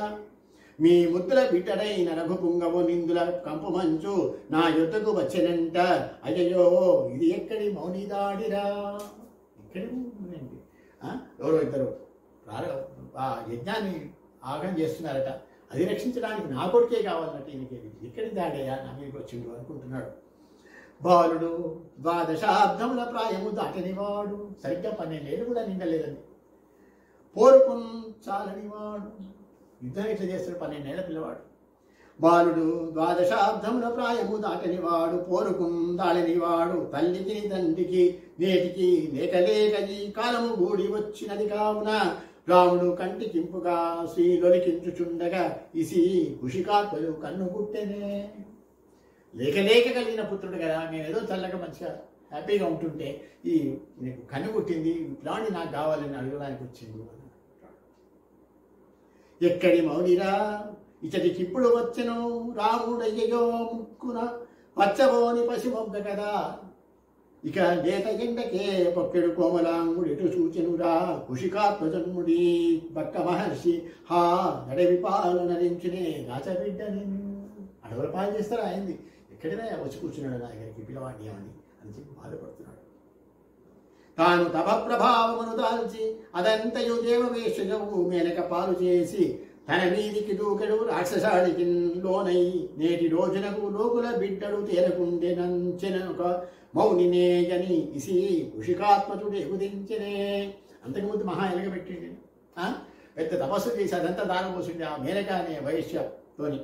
మీ ముద్దుల బిడ్డడైన రఘుపుంగవు నిందుల కంపు మంచు నా యుద్ధకు వచ్చనంట. అయ్యో ఇది ఎక్కడి మౌనిదాడిరా. ఇక్కడే ఉందండి. ఎవరో ఇద్దరు ఆ యజ్ఞాన్ని ఆగం చేస్తున్నారట. అది రక్షించడానికి నా కొడుకే కావాలన్నట్టు ఈయనకి ఎక్కడి దాడయ్యా నా మీదకి వచ్చిండు అనుకుంటున్నాడు. బాలుడు 12 దశాబ్దముల ప్రాయము దాటనివాడు, సరిగ్గా 12 ఏళ్ళు కూడా నిండలేదండి. పోరుకున్ చాలనివాడు, యుద్ధం ఎట్లా చేస్తాడు 12 ఏళ్ల పిల్లవాడు. బాలుడు 12 దశాబ్దముల ప్రాయము దాటనివాడు, పోరుకున్ దాళనివాడు. తల్లికి తండ్రికి నేటికి లేక లేక ఈ కాలము గూడి వచ్చినది కావున రాముడు కంటికింపుగా శ్రీలొలికించుచుండగా ఇసి కుషికాత్మలు కన్ను గుట్టెనే. లేక లేక కలిగిన పుత్రుడు కదా, నేను ఏదో చల్లగా మంచిగా హ్యాపీగా ఉంటుంటే ఈ నీకు కన్ను గుట్టింది, ఇట్లాంటి నాకు కావాలని అడగడానికి వచ్చింది. ఎక్కడి మౌనిరా ఇతడికి ఇప్పుడు వచ్చెను రాముడయ్యో ముక్కున పచ్చబోని పసిమొగ్గ కదా. ఇక లేత ఎండకే పొక్కెడు కోమలాంగుడు ఎటు సూచెనురా కుషికాత్మజన్ముడి బక్క మహర్షి హా అడవి పాలు నరించునే రాచబిడ్డని. అడవుల పాలు చేస్తారా అయింది, ఎక్కడైనా వచ్చి కూర్చున్నాడు నా దగ్గరికి పిల్లవాడిని అని చెప్పి బాధపడుతున్నాడు. తాను తప ప్రభావమును దాల్చి అదంతయు దేవవేషయవు మేనక పాలు చేసి తన మీదికి దూకెడు రాక్షసాడికి లోనై నేటి రోజునకు లోకుల బిడ్డడు తేరకుండెనంచెనొక మౌనినేయని ఇసి కుషికాత్మజుడు ఎగుదించనే. అంతకుముందు మహా ఎలగబెట్టిండి, పెద్ద తపస్సు చేసి అదంతా దానం పోసింది ఆ మేనక అనే వైశ్యతోని.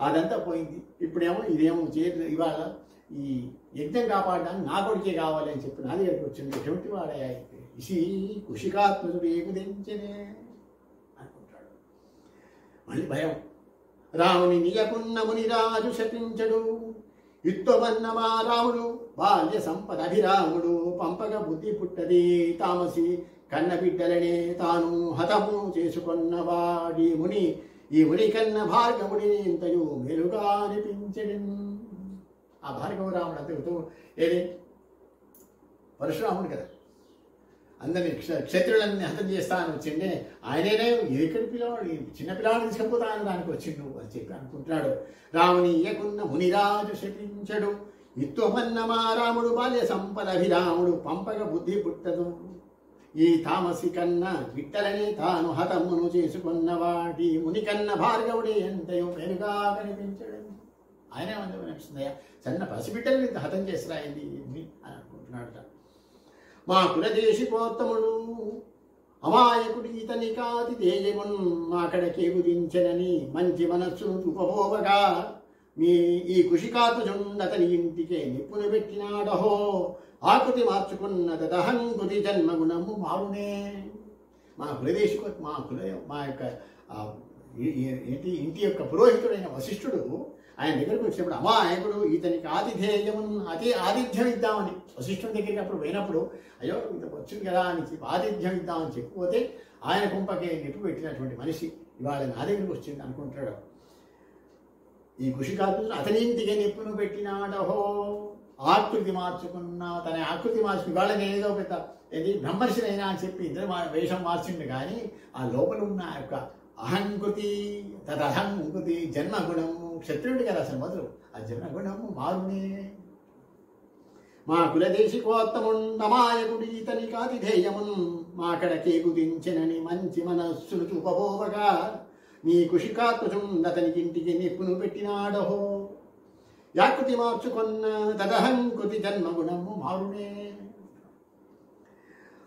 అదంతా పోయింది. ఇప్పుడేమో ఇదేమో ఇవాళ ఈ యజ్ఞం కాపాడడానికి నా కొడుకే కావాలి అని చెప్పి నా దగ్గరికి వచ్చింది. ఎటువంటి వాడయా ఇసి కుషికాత్మజుడు ఎగుదించనే అనుకుంటాడు. మళ్ళీ భయం. రాముని నియకున్న మునిరాజు శపించడు యుద్ధమన్న మా రాముడు బాల్య సంపద అభిరాముడు పంపగ బుద్ధి పుట్టది తామసి కన్న బిడ్డలనే తాను హతము చేసుకొన్నవాడి ముని. ఈ ముని కన్న భార్గవుడి ఇంతయు మెరుగా అనిపించడు. ఆ భార్గవ రాముడు అంతకుతూ ఏది పరశురాముడు కదా, అందరినీ క్షత్రులన్నీ హతం చేస్తా అని వచ్చిండే ఆయననే ఎక్కడి పిల్లవాడు చిన్న పిల్లవాడిని తీసుకపోతా అని దానికి వచ్చిండు అని చెప్పి అనుకుంటున్నాడు. రాముని ఇయ్యకున్న మునిరాజు శపించడు యుద్ధమన్న మా రాముడు బాల్య సంపద అభిరాముడు పంపగ బుద్ధి పుట్టదు. ఈ తామసి కన్న బిడ్డలని తాను హతమును చేసుకున్నవాడి ముని కన్న భార్గవుడే ఎంతయో మెరుగా కనిపించడు. ఆయనే అనిపిస్తుందయ్యా, చిన్న పసిబిడ్డల్ని హతం చేసిరాయింది అని అనుకుంటున్నాడట. మా కులదేశిపోత్తముడు అమాయకుడి ఇతని కాతి తేజమున్ మాకడకే గురించనని మంచి మనస్సును చూపబోవగా మీ ఈ కుషికాత్మజుండు అతని ఇంటికే నిప్పును పెట్టినాడహో. ఆకృతి మార్చుకున్న తదహంకృతి జన్మగుణము మారునే. మా కులదేశకు మా యొక్క ఏంటి ఇంటి యొక్క పురోహితుడైన వశిష్ఠుడు ఆయన దగ్గరికి వచ్చినప్పుడు అమాయకుడు ఇతనికి ఆతిథ్యం ఇద్దామని వశిష్ఠుడి దగ్గరికి అప్పుడు పోయినప్పుడు అయ్యో ఇంత వచ్చింది కదా అని చెప్పి ఆతిథ్యం ఇద్దామని చెప్పిపోతే ఆయన కుంపకే నిప్పు పెట్టినటువంటి మనిషి ఇవాళ నా దగ్గరికి వచ్చింది అనుకుంటాడు. ఈ కుషికార్జునుడు అతని ఇంటికి నిప్పును పెట్టినాడహో, ఆకృతి మార్చుకున్న తన ఆకృతి మార్చుకుని ఇవాళ నేనేదో పెద్ద ఏది బ్రహ్మర్షినైనా అని చెప్పి ఇద్దరు వేషం మార్చిండు. కానీ ఆ లోపల ఉన్న యొక్క అహంకృతి తదహంకృతి జన్మగుణము క్షత్రుడి కదా అసలు మొదలు ఆ జన్మగుణము మారునే. మా కులదేశికోత్తముండమాయకుడి ఇతని కాతిధేయమున్ మాకడకే కుదించెనని మంచి మనస్సును చూపబోవగా నీ కుషికాత్మజుండతనికి ఇంటికి నిప్పును పెట్టినాడహో, యాకృతి మార్చుకున్న తదహంకృతి జన్మగుణము మారునే.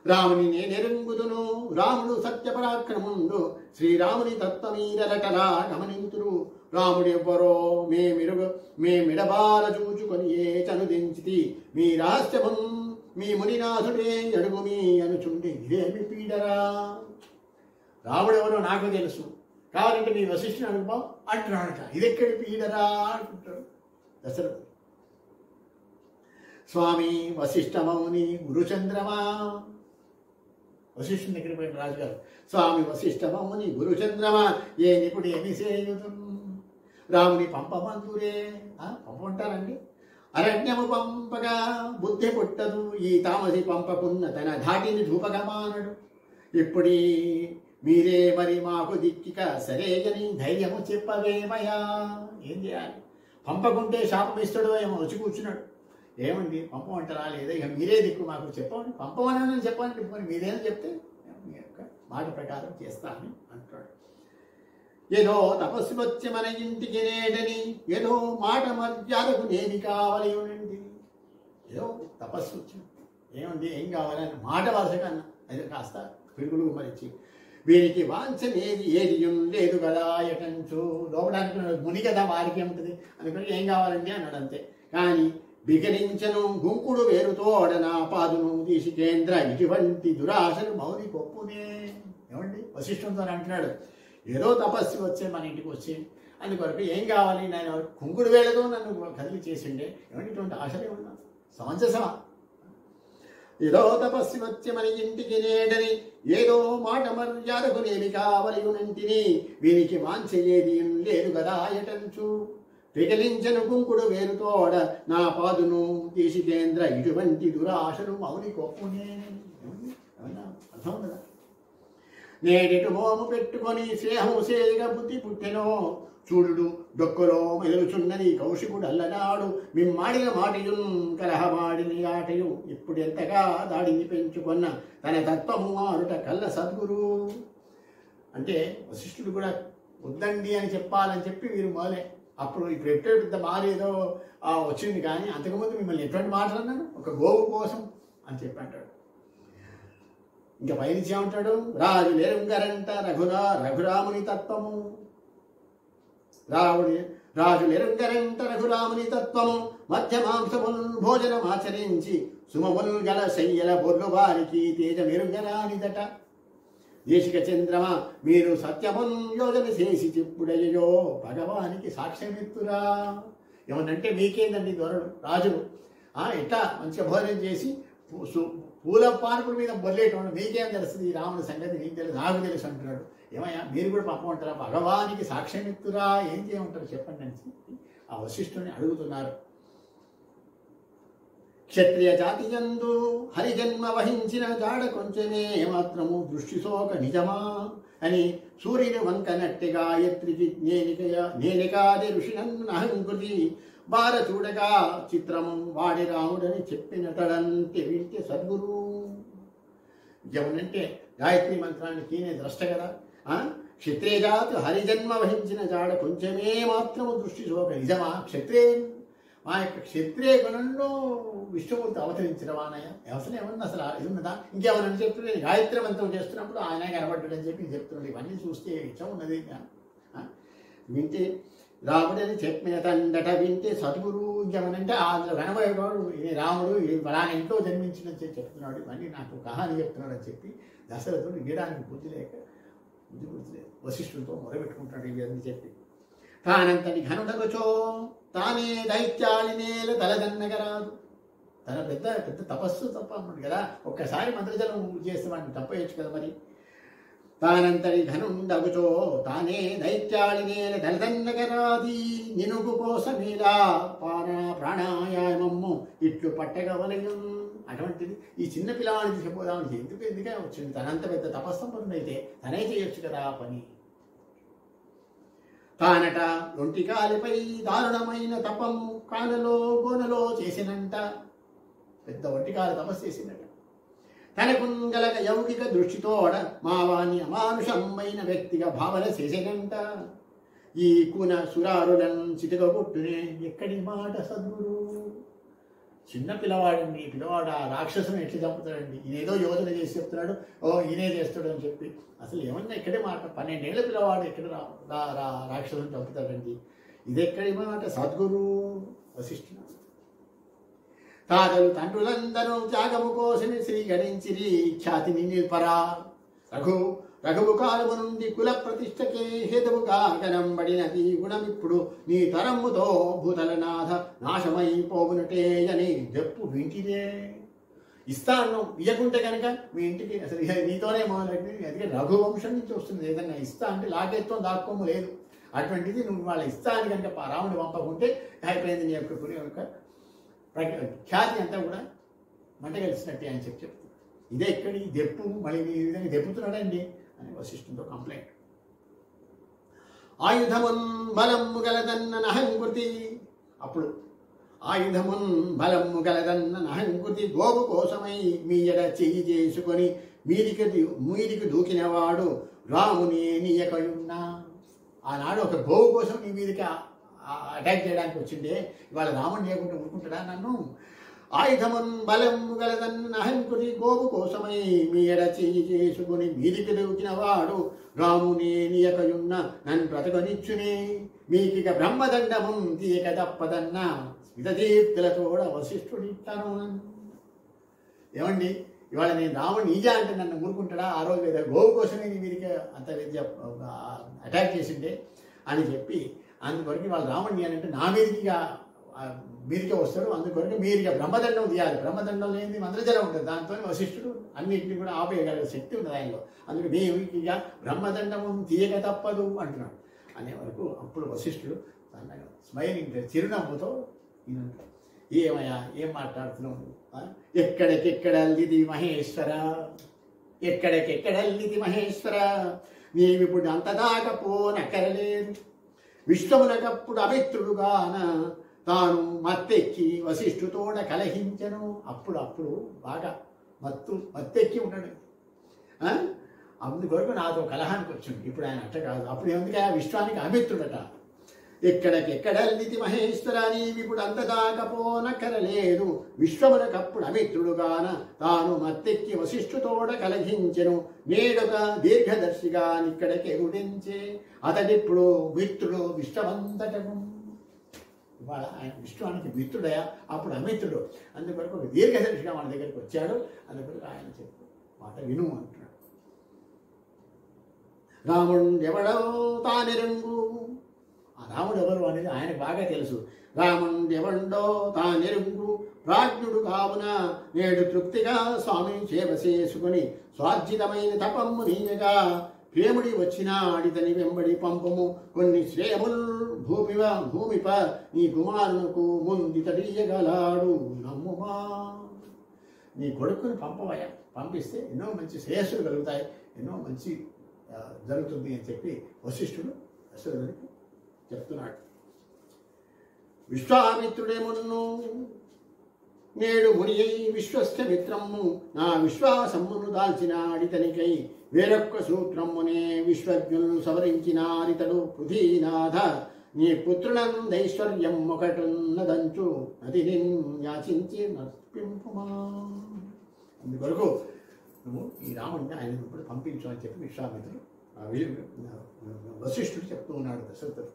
రాముని నేనెరుంగుదును రాముడు సత్యపరాక్రముండు శ్రీరాముని తత్వమీరలటలా గమనింతురు. రాముడెవ్వరో మేమిడబాల చూచుకొని ఏ చనుదించితి మీ రహస్యము మీ మునినాథుడే అడుగు మీ అనుచుండి ఇదేమి పీడరా. రాముడెవరో నాకు తెలుసు కావాలంటే మీ వశిష్ఠుని అనుభవం అంటున్నాడట. ఇదెక్కడి పీడరా అంటుంటాడు దశరథుడు. స్వామి వశిష్ఠమౌని గురుచంద్రమా, వశిష్ఠుని దగ్గర పోయిన రాజుగారు స్వామి వశిష్ఠమౌని గురుచంద్రమా ఏ నిపుడు ఏమి సేయుదు రాముని పంపమందురే. పంపమంటారండి. అరణ్యము పంపగా బుద్ధి పుట్టదు ఈ తామసి పంపకున్న తన ధాటిని ధూపగమానడు. ఇప్పుడు మీరే మరి మాకు దిక్కిక సరేగని ధైర్యము చెప్పవేమయా. ఏం చేయాలి? పంపకుంటే శాపం ఇస్తాడో ఏమో వచ్చి కూర్చున్నాడు. ఏమండి పంపమంటారా లేదా ఇక మీరే దిక్కు మాకు చెప్పండి, పంపమని చెప్పండి, మరి మీరేమో చెప్తే మీ యొక్క మాట ప్రకారం చేస్తానని అంటాడు. ఏదో తపస్సు వచ్చి మన ఇంటికి నేడని ఏదో మాట మర్యాదకు నేమి కావాలి ఉనండి. ఏదో తపస్సు వచ్చింది ఏమండి ఏం కావాలని మాట వరుస కన్నా అది కాస్త పిడుగులు మరిచి వీరికి వాంఛనేది ఏది లేదు కదా ఎటంచు లోపడానికి ముని కదా వారికి ఏముంటుంది అనుకుని ఏం కావాలండి అన్నాడు అంతే. కానీ బిగరించను గుంకుడు వేరుతోడ నా పాదును తీసి కేంద్ర ఇటువంటి దురాశలు మౌని కొప్పునే. ఏమండి వశిష్ఠునితో అంటున్నాడు ఏదో తపస్సు వచ్చే మన ఇంటికి వచ్చి అందుకొరకు ఏం కావాలి నేను కుంకుడు వేళతో నన్ను కదిలి చేసిండే ఏమంటే ఇటువంటి ఆశలే ఉన్నా సమంజసమా. ఏదో తపస్సు వచ్చి మన ఇంటికి నేడని ఏదో మాట మర్యాదకు నేమి కావలి ఉనంటిని వీరికి వాంఛయేది లేదు కదా ఎటంచు పిగలించను కుంకుడు వేరుతోడ నా పాదును తీసి కేంద్ర ఇటువంటి దురాశలు మౌని కొప్పునే. ఏమన్నా అర్థం కదా. నేడిటు మోము పెట్టుకొని స్నేహము సేగా బుద్ధి పుట్టెనో చూడు డొక్కలో మెదులుచున్నది కౌశికుడు అల్లనాడు మిమ్మాడిన మాటయున్ కలహమాడిని ఆటయు ఇప్పుడు ఎంతగా దాడిని పెంచుకున్న తన తత్వము ఆరుట కల్ల సద్గురు. అంటే వశిష్ఠుడు కూడా వద్దండి అని చెప్పాలని చెప్పి వీరు మొదలే అప్పుడు ఇప్పుడు ఎటువంటి మారేదో వచ్చింది. కానీ అంతకుముందు మిమ్మల్ని ఎటువంటి మాటలు అన్నాడు ఒక గోవు కోసం అని చెప్పి అంటాడు. ఇంకా పైనుంచి ఏమంటాడు రాజు నెరుంగరంట రఘురాముని తత్వము రాజు నెరుంగరంట రఘురాముని తత్వము మధ్యమాంసమును భోజనమాచరించి సుమములు గల శయ్యల బొర్లు వారికి తేజ మెరుగరానిదట. దేశిక చంద్రమ మీరు సత్యమున్ యోజన చేసి చెప్పుడయ్యో భగవానికి సాక్ష్యమిత్తురా. ఏమనంటే మీకేందండి దొరడు రాజులు ఎట్లా మంచిగా భోజనం చేసి పూల పార్పుల మీద బొల్లేటువంటి మీకేం తెలుస్తుంది ఈ రాముని సంగతి నీకు తెలుసు నాకు తెలుసు అంటున్నాడు. ఏమయ్యా మీరు కూడా పంపమంటారా భగవానికి సాక్ష్యమిత్తురా ఏం చేయమంటారు చెప్పండి అని ఆ వశిష్ఠుని అడుగుతున్నారు. క్షత్రియ జాతి యందు హరిజన్మ వహించిన జాడ కొంచెమే మాత్రము దృష్టి శోక నిజమా అని సూర్యుని వంకనట్టిగా ఎత్రికి నేనికాది ఋషినన్ను అహంకృతి బార చూడగా చిత్రము వాడి రాముడని చెప్పినటంటే వింటే సద్గురు. ఏమనంటే గాయత్రి మంత్రానికి నేను ద్రష్ట కదా. క్షత్రియ జాతి హరిజన్మ వహించిన జాడ కొంచెమే మాత్రము దృష్టి శోక నిజమా. మా యొక్క క్షత్రియ గుణంలో విష్ణుమూర్తి అవతరించిన వానయ్య అసలు ఏమన్నా అసలు ఇది ఉన్నదా ఇంకేమన్నా చెప్తే నేను గాయత్రి మంత్రం చేస్తున్నప్పుడు ఆయన కనబడ్డాడని చెప్పి చెప్తున్నాడు. ఇవన్నీ చూస్తే ఇష్టం ఉన్నది వింటే రాముడని చెప్పినదండట వింటే సద్గురు ఇంకేమనంటే అందులో కనబడేవాడు ఈ రాముడు ఈ ఫలానా ఇంట్లో జన్మించినని చెప్తున్నాడు, ఇవన్నీ నాకు కహాని చెప్తున్నాడు అని చెప్పి దశరథుడు వినడానికి బుద్ధి లేక వశిష్ఠులతో మొరబెట్టుకుంటాడు ఇవన్నీ చెప్పి. తానంతటి ఘనుడగచో తానే దైత్యాలి నేల తలదన్నగరాదు. తన పెద్ద పెద్ద తపస్సు తప్ప అన్నాడు కదా, ఒక్కసారి మంత్రజలం చేస్తే వాడిని తప్పయచ్చు కదా మరి. తానంతటి ఘనుండగుచో తానే దైత్యాళి నేల తలదన్నగరాది నినుగు కోసమేలా ప్రాణాయామము ఇట్లు పట్టగవలయం. అటువంటిది ఈ చిన్న పిల్లవాడిని తీసుకుపోదామని ఎందుకే వచ్చింది, తనంత పెద్ద తపస్సంపన్నుడైతే తనే చేయొచ్చు కదా ఆ పని. తానట ఒంటికాలిపై దారుణమైన తపము కానలో గోనలో చేసినంట, పెద్ద ఒంటికాల తపస్సు చేసినట. తనకుంగలక యౌకిక దృష్టితోడ మావాణి అమానుషమైన వ్యక్తిగా భావన చేసినంట. ఈ కున సురారులను చితగొట్టునే ఎక్కడి మాట సద్గురు. చిన్న పిల్లవాడండి, పిల్లవాడు ఆ రాక్షసుని ఎట్లా చంపుతాడండి, ఈయనేదో యోజన చేసి చెప్తున్నాడు, ఓ ఈయనే చేస్తాడు అని చెప్పి. అసలు ఏమన్నా ఎక్కడే మాట, 12 ఏళ్ల పిల్లవాడు ఎక్కడ రాక్షసుని చంపుతాడండి, ఇదెక్కడి మాట సద్గురు వశిష్ఠుడు. తాతలు తండ్రులందరూ త్యాగము కోసమి శ్రీగణించిరి ఖ్యాతిని నిల్పరా. రఘువు కాలము నుండి కుల ప్రతిష్టకే హేతువుగా కనంబడినది గుణమిప్పుడు నీ తరమ్ముతో భూతలనాథ నాశమైపోవునటే అని చెప్పు వింటిదే. ఇస్తాను ఇయ్యకుంటే కనుక మీ ఇంటికి అసలు నీతోనే మొదలెట్టి, అందుకే రఘువంశం నుంచి వస్తుంది. ఏదన్నా ఇస్తా అంటే లాగేత్తో దాక్కోము లేదు. అటువంటిది నువ్వు వాళ్ళ ఇస్తా అని కనుక రాముడు పంపకుంటే అయిపోయింది నీ యొక్క పురి యొక్క ఖ్యాతి అంతా కూడా మంట కలిసినట్టే అని చెప్పి చెప్తుంది. ఇదే ఎక్కడి దెప్పు, మళ్ళీ ఈ విధంగా దెప్పుతున్నాడండి అని వశిష్ఠునితో కంప్లైంట్. ఆయుధమున్ బలము గలదన్న నహంకృతి. అప్పుడు ఆయుధమున్ బలము గలదన్న నహంకృతి గోవు కోసమై మీయడ చెయ్యి చేసుకొని మీరికి దూకినవాడు రాముని నీయకయున్నా. ఆనాడు ఒక గోవు కోసం నీ మీదకి అటాక్ చేయడానికి వచ్చిండే, ఇవాళ రాముడు లేకుండా ఊరుకుంటాడా నన్ను. ఆయుధమున్ బలము గలదన్న అహంకృతి గోవు కోసమై మీ ఎడ చెయ్యి చేసుకుని మీదికి దూకిన వాడు రాముని నీయకయున్న నన్ను బ్రతకనిచ్చునే. మీకిక బ్రహ్మదండము తీయక తప్పదన్న స్మితదీప్తులతోడ వశిష్ఠుడిస్తాను. ఏమండి ఇవాళ నేను రాముడు నిజా అంటే నన్ను ఊరుకుంటాడా, ఆ రోజు ఏదో గోవు కోసమే నీ మీదికి అంత విద్య అటాక్ చేసిండే అని చెప్పి, అందుకొరకు వాళ్ళు రాముడిని అని అంటే నా మీదికే వస్తాడు, అందుకొరకు మీరుగా బ్రహ్మదండం తీయాలి. బ్రహ్మదండం లేని మంత్రజలం ఉంటుంది, దాంతో వశిష్ఠుడు అన్నింటినీ కూడా ఆపేయగల శక్తి ఉంది ఆయనలో. అందుకే మీగా బ్రహ్మదండము తీయక తప్పదు అంటున్నాడు. అనే వరకు అప్పుడు వశిష్ఠుడు సన్నగా స్మైలింగ్ చిరునవ్వుతో ఏమయ్యా ఏం మాట్లాడుతున్నావు, ఎక్కడికెక్కడల్లిది మహేశ్వర, ఎక్కడికెక్కడల్లిది మహేశ్వర, నీవిప్పుడు అంతదాకా పోనక్కరలేదు. విశ్వమునకప్పుడు అమిత్రుడుగాన తాను మత్తెక్కి వశిష్ఠుతోడ కలహించను. అప్పుడు బాగా మత్తెక్కి ఉన్నాడు, అందుకొరకు నాతో కలహానికి వచ్చింది. ఇప్పుడు ఆయన అట్ట కాదు. అప్పుడు ఎందుకు విశ్వానికి అమిత్రుడట. ఎక్కడికెక్కడల్లిది మహేశ్వర, నీవిప్పుడు అంతదాకా పోనక్కరలేదు. విశ్వమునకప్పుడు అమిత్రుడుగాన తాను మత్తెక్కి వశిష్ఠుతోడ కలహించెను. నేడుగా దీర్ఘదర్శిగా ఇక్కడికి ఎగుడించే అతడిప్పుడు మిత్రుడు విశ్వమంతటము. ఇవాళ ఆయన విశ్వానికి మిత్రుడయా, అప్పుడు అమిత్రుడు. అందుకొరకు ఒక దీర్ఘదర్శిగా మన దగ్గరికి వచ్చాడు. అందుకొరకు ఆయన చెప్పు మాట విను అంటున్నాడు. రాముడు ఎవడో తానెరుంగు. ఆ రాముడు ఎవరు అనేది ఆయనకు బాగా తెలుసు. రాముడు ఎవడో తానెరుంగు ప్రాజ్ఞుడు కావున నేడు తృప్తిగా స్వామిని సేవ చేసుకుని స్వార్జితమైన తపమ్ము నీయగా ప్రేముడి వచ్చిన అడితని వెంబడి పంపము కొన్ని శ్రేయముల్ భూమిప నీ కుమారునకు ముందితడియగలాడు నమ్ముమా. నీ కొడుకుని పంపవయ్యా, పంపిస్తే ఎన్నో మంచి శ్రేయస్సులు కలుగుతాయి, ఎన్నో మంచి జరుగుతుంది అని చెప్పి వశిష్ఠుడు దశరథుడికి చెప్తున్నాడు. విశ్వామిత్రుడేమున్ను నేడు ముని విశ్వస్థ మిత్రము నా విశ్వాసమ్మును దాల్చిన అడితనికై వేరొక్క సూత్రమునే విశ్వజ్ఞులు సవరించినారితడు పృథ్వీనాథ నీ పుత్రునందైశ్వర్యం ఒకటున్నదంచు నది యాచించి నర్పింపుమా. అందుకొరకు నువ్వు ఈ రాముడిని ఆయన ఇప్పుడు పంపించు అని చెప్పి విశ్వామిత్రుడు వశిష్ఠుడు చెప్తూ ఉన్నాడు దశరథుడు.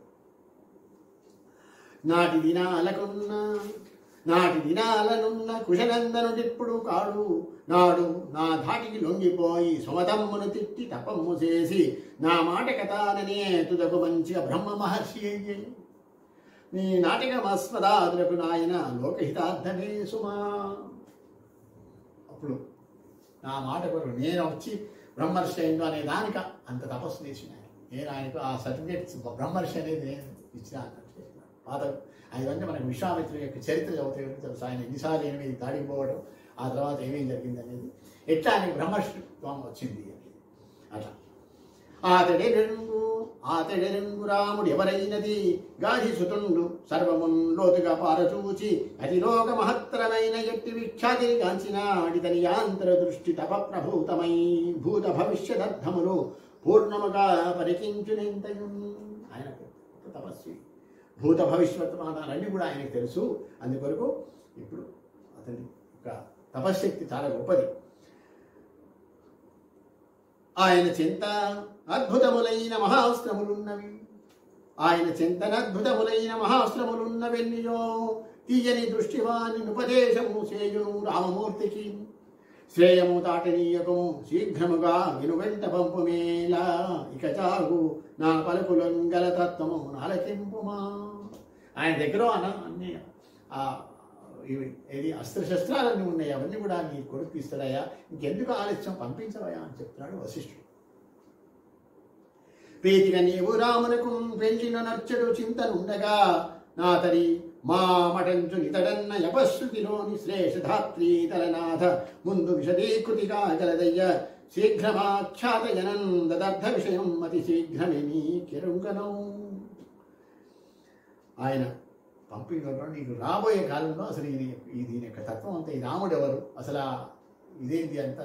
నాటి దినాలనున్న కుశనందనుడిప్పుడు కాడు. నాడు నా ధాటికి లొంగిపోయి సుమతమ్మును తిట్టి తపమ్ము చేసి నా మాట కథాననే తుదకు మంచిగా బ్రహ్మ మహర్షి అయ్యే. నీ నాటకమస్మదాదులకు నాయన లోకహితార్థమే సుమా. అప్పుడు నా మాట కొరకు నేను వచ్చి బ్రహ్మర్షి అయిందో అనే దానిక అంత తపస్సు చేసిన నేను ఆయనకు ఆ సర్టిఫికేట్స్ బ్రహ్మర్షి అనేది నేను ఇచ్చిన పాత అవన్నీ మనకు విశ్వామిత్రుని యొక్క చరిత్ర చదువుతాయి తెలుసు. ఆయన ఎన్నిసార్లు ఏమి దాడికి పోవడం, ఆ తర్వాత ఏమేం జరిగింది అనేది, ఎట్లా ఆయనకు బ్రహ్మర్షిత్వం వచ్చింది అనేది. అట్లా ఆతడెరుంగు రాముడు ఎవరైనది గాధి సుతుండు సర్వమున్ లోతుగా పారచూచి అతిలోక మహత్తరమైన ఎట్టి విఖ్యాతిని గాంచినాడితని యాంతర దృష్టి తప ప్రభూతమై భూత భవిష్యదర్థములు పూర్ణముగా పరికించునెంతయు. ఆయన తపస్వి, భూత భవిష్యత్మానాలన్నీ కూడా ఆయనకు తెలుసు. అందుకొరకు ఇప్పుడు అతని యొక్క తపశ్శక్తి చాలా గొప్పది. ఆయన చింత అద్భుతములైన మహాస్త్రములున్నవి. ఆయన చింతనద్భుతములైన మహాస్త్రములున్నవెన్నియో తీయని దృష్టివాని ఉపదేశము చేయును రామమూర్తికి. శ్రేయము తాటనీయకము శీఘ్రముగా వినువెంట పంపుమేలా ఇక చాగు నా పలుకులొంగల తత్వము నాలకింపుమా. ఆయన దగ్గర అన్ని ఏది అస్త్రశస్త్రాలన్నీ ఉన్నాయి, అవన్నీ కూడా నీ కొడుకు ఇస్తాడయ్యా, ఇంకెందుకు ఆలస్యం పంపించవయ్యా అని చెప్తున్నాడు వశిష్ఠుడు. ప్రీతిగా నీవు రామునకు పెంచిన నర్చడు చింతనుండగా నా తరి మా మటంచు నితడన్న యపశ్రుతిలోని శ్రేషధాత్రీ తలనాథ ముందు విశదీకృతిగా గలదయ్య శీఘ్రమాఖ్యాతయనందదర్థ విషయం అతి శీఘ్రమే నీ కెరుంగనం. ఆయన పంపినప్పుడు నీకు రాబోయే కాలంలో అసలు దీని యొక్క తత్వం అంతా, ఈ రాముడు ఎవరు, అసలు ఇదేంటి అంతా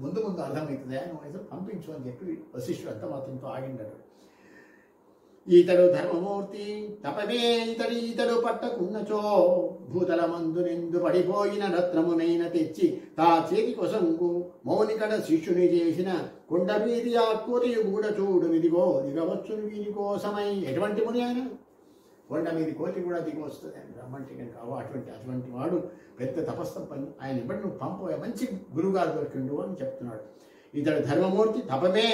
ముందు అర్థమవుతుంది, నువ్వు అసలు పంపించు అని చెప్పి వశిష్ఠుడు అంతా మాత్రంతో ఆగిండాడు. ఈతడు ధర్మమూర్తి తపమే ఈతడు పట్టకున్నచో భూతల మందునెందు పడిపోయిన రత్నమునైన తెచ్చి తా చేతి కొసంగు మౌనికడ శిష్యుని చేసిన కొండమీది ఆకూరియు కూడా చూడు ఇదిగో దిగవచ్చును వీని కోసమై. ఎటువంటి ముని ఆయన, కొండ మీది కోతి కూడా దిగి వస్తుంది ఆయన రమ్మంటే కావు. అటువంటి వాడు పెద్ద తపస్సు పని. ఆయన ఇప్పటి నువ్వు పంప మంచి గురువుగారు దొరికిండు అని చెప్తున్నాడు. ఇతడు ధర్మమూర్తి తపమే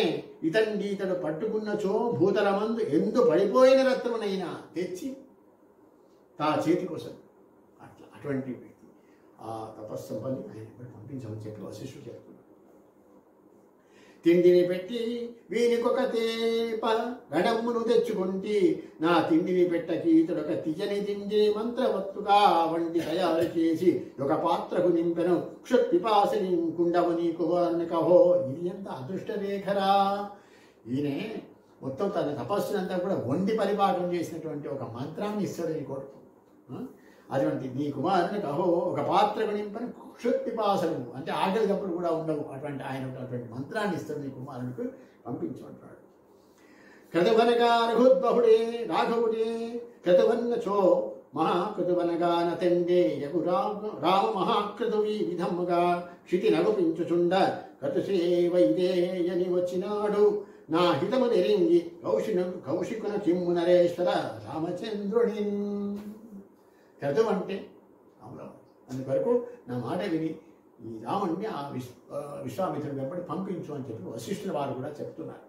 ఇతడు పట్టుకున్నచో భూతల మందు ఎందు పడిపోయిన రత్నమునైనా తెచ్చి తా చేతి కోసం అటువంటి వ్యక్తి ఆ తపస్సు పని ఆయన పంపించమని చెప్పి వశిష్ఠుడు చెప్తున్నాడు. తిండిని పెట్టి వీనికొక తేప గడమ్మును తెచ్చుకుంటి నా తిండిని పెట్టకి ఇతడొక తీయని తిండిని మంత్రవత్తుగా వండి తయారు చేసి ఒక పాత్రకు నింపెను క్షుత్పిపాసిని కుండవు నీకు కహో. ఇది ఎంత అదృష్ట రేఖరా. ఈయనే మొత్తం తన తపస్సునంతా కూడా వండి పరిపాకం చేసినటువంటి ఒక మంత్రాన్ని ఇస్తాడు నీ కొడుకు. అటువంటి నీ కుమారుని కహో ఒక పాత్రకు నింపని క్షుత్పిపాసము అంటే ఆకలికప్పుడు కూడా ఉండవు. ఆయన అటువంటి మంత్రాన్ని ఇస్తాడు నీ కుమారునికి పంపించమంటున్నాడు. క్రతువనగా రఘుద్బహుడే రాఘవుడే క్రతువన్నచో మహాకృతువనగా నతండే యగు రామ మహాకృతువి విధముగా క్షితి నగుపించుచుండ కతుసేవైదేయని వచ్చినాడు నా హితము నెరింగి కౌశికున కిమ్ము నరేశ్వర రామచంద్రుని. క్రతువు అంటే అమలం. అందువరకు నా మాట విని ఈ రాముడిని ఆ విశ్వామిత్రుడు వెంబడి పంపించు అని చెప్పి వశిష్ఠుల వారు కూడా చెప్తున్నారు.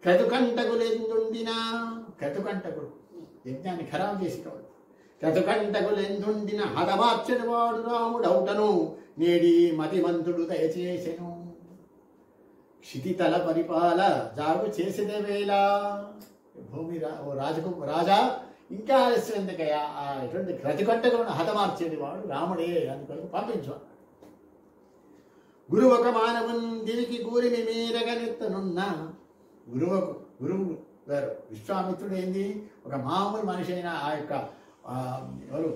క్రతుకంటకులెందుండినా, క్రతుకంటకుడు యజ్ఞాన్ని ఖరాబు చేసేవాడు. క్రతుకంటకులెందుండిన హతమార్చని వాడు రాముడౌటను నేడి మతిమంతుడు దయచేసెను. క్షితితల పరిపాల జాగు చేసేదే వేళ భూమి రాజా ఇంకా ఆలస్యం ఎందుకయ్యా, ఎటువంటి క్రతికంటకులను హతమార్చేది వాడు రాముడే అందుకొరకు పంపించు. గురువు ఒక మానవుని దివికి కూరిమి మీరగనెత్తనున్న గురువు గారు విశ్వామిత్రుడు ఏంది ఒక మామూలు మనిషి అయిన ఆ యొక్క ఎవరు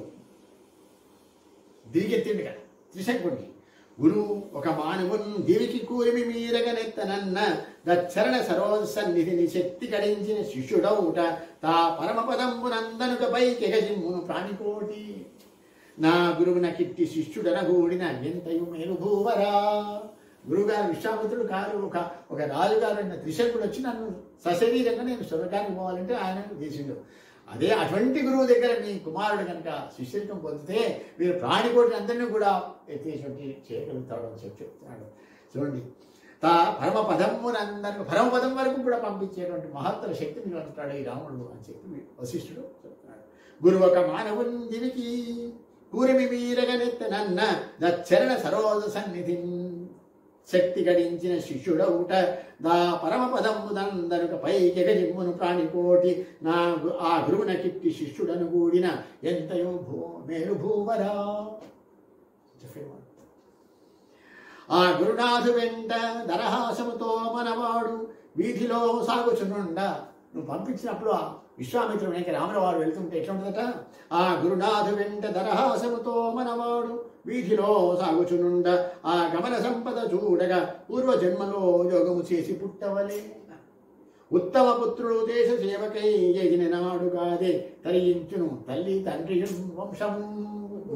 దిరిగెత్తిండు కదా త్రిశంకుడిని. గురువు ఒక మానవున్ దివికి కూరిమి మీరగనెత్తనన్న దచ్చరణ సరోసన్నిధిని శక్తి కడించిన శిష్యుడౌట తా పరమపదంబునందనుక పైకెగజిమ్మును ప్రాణికోటి. నా గురువున కిట్టి శిష్యుడన గూడిన ఎంతయు మేలు భూవరా. గురువుగారు విశ్వామిత్రుడు కాదు, ఒక రాజుగారు అయిన త్రిశంకుడు వచ్చి నన్ను సశరీరంగా నేను స్వర్గానికి పోవాలంటే ఆయన చేసిండు. అదే అటువంటి గురువు దగ్గర మీ కుమారుడు కనుక శిష్యరికం పొందితే మీరు ప్రాణికోటిని అందరినీ కూడా ఎత్తేటువంటి చేయగలుగుతాడు అని చెప్తున్నాడు. చూడండి, పరమపదం వరకు కూడా పంపించేటువంటి మహత్తర శక్తిని అంటాడు ఈ రాముడు అని చెప్పి వశిష్ఠుడు చెప్తున్నాడు. గురువక మానవుందివికి కూరిమి వీరగనెత్తనన్న దచ్చరణ సరోజ సన్నిధి శక్తి గడించిన శిష్యుడౌట దా పరమపదముదందనుక పైకెగజిమ్మును ప్రాణికోటి నా ఆ గురువున కిట్టి శిష్యుడను కూడిన ఎంతయో మేలు భూవరా. ఆ గురునాథు వెంట దరహాసముతో మనవాడు వీధిలో సాగుచునుండ. నువ్వు పంపించినప్పుడు ఆ విశ్వామిత్రుడు వెనక రాముల వారు వెళ్తుంటే ఎట్లా ఉంటుందట? ఆ గురునాథు వెంట దరహాసముతో మనవాడు వీధిలో సాగుచునుండ ఆ గమన సంపద చూడగా పూర్వజన్మలో యోగము చేసి పుట్టవలే. ఉత్తమ పుత్రుడు దేశ సేవకై ఎగిన నాడు కాదే తరించును తల్లి తండ్రి వంశం.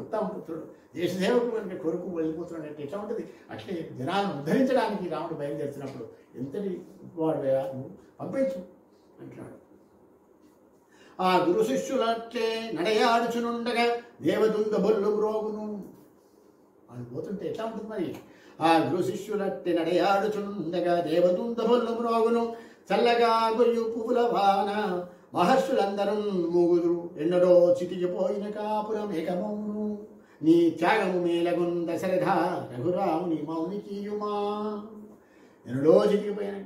ఉత్తమ పుత్రుడు దేశ సేవకుడు కొరకు వెళ్ళిపోతున్నాడు ఎట్లా ఉంటుంది? అట్లే జనాలను ఉద్ధరించడానికి రాముడు బయలుదేరుతున్నప్పుడు ఎంతటి వాడు పంపించు అంటున్నాడు. ఆ గురు శిష్యులట్లే నడయాడుచునుండగా దేవదుంద బొల్లు మ్రోగును. వాళ్ళు పోతుంటే ఎట్లా ఉంటుంది మరి? ఆ గురు శిష్యులట్లే నడయాడుచునుండగా దేవదుంద బొల్లు మ్రోగును చల్లగా గొయ్యు పువ్వుల వాన మహర్షులందరూ మూగుదురు ఎన్నడో చితికిపోయిన కాపురం ఏకమౌను. నీ త్యాగము మేలగున్ దశరథ రఘురాముని మౌనికీయుమా. ఎన్నడో చితికిపోయిన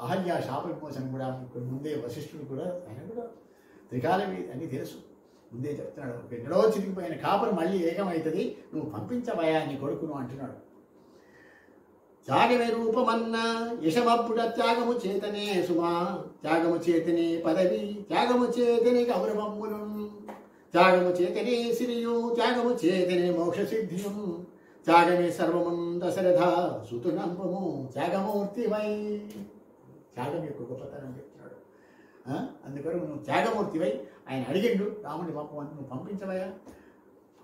అహల్య శాప విమోచన కూడా ఇక్కడ ముందే వశిష్ఠుడు కూడా ఆయన కూడా త్రికాలవి అని తెలుసు, ముందే చెప్తున్నాడు. ఎన్నడో చితికిపోయిన కాపురం మళ్ళీ ఏకమవుతుంది, నువ్వు పంపించబోయా నీ కొడుకును అంటున్నాడు. త్యాగమే రూపమన్న యశమప్పుడ త్యాగము చేతనే సుమా. త్యాగము చేతనే పదవి త్యాగము చేతనే గౌరవములు. త్యాగము చేతనే సిరియు త్యాగము చేతనే మోక్ష సిద్ధియం. త్యాగమే సర్వమున్ దశరథ సుతునంపము త్యాగమూర్తివై. త్యాగం యొక్క గొప్పతనం చెప్తున్నాడు. అందుకొరకు నువ్వు త్యాగమూర్తివై ఆయన అడిగిండు రాముని పంపమని, నువ్వు పంపించవయా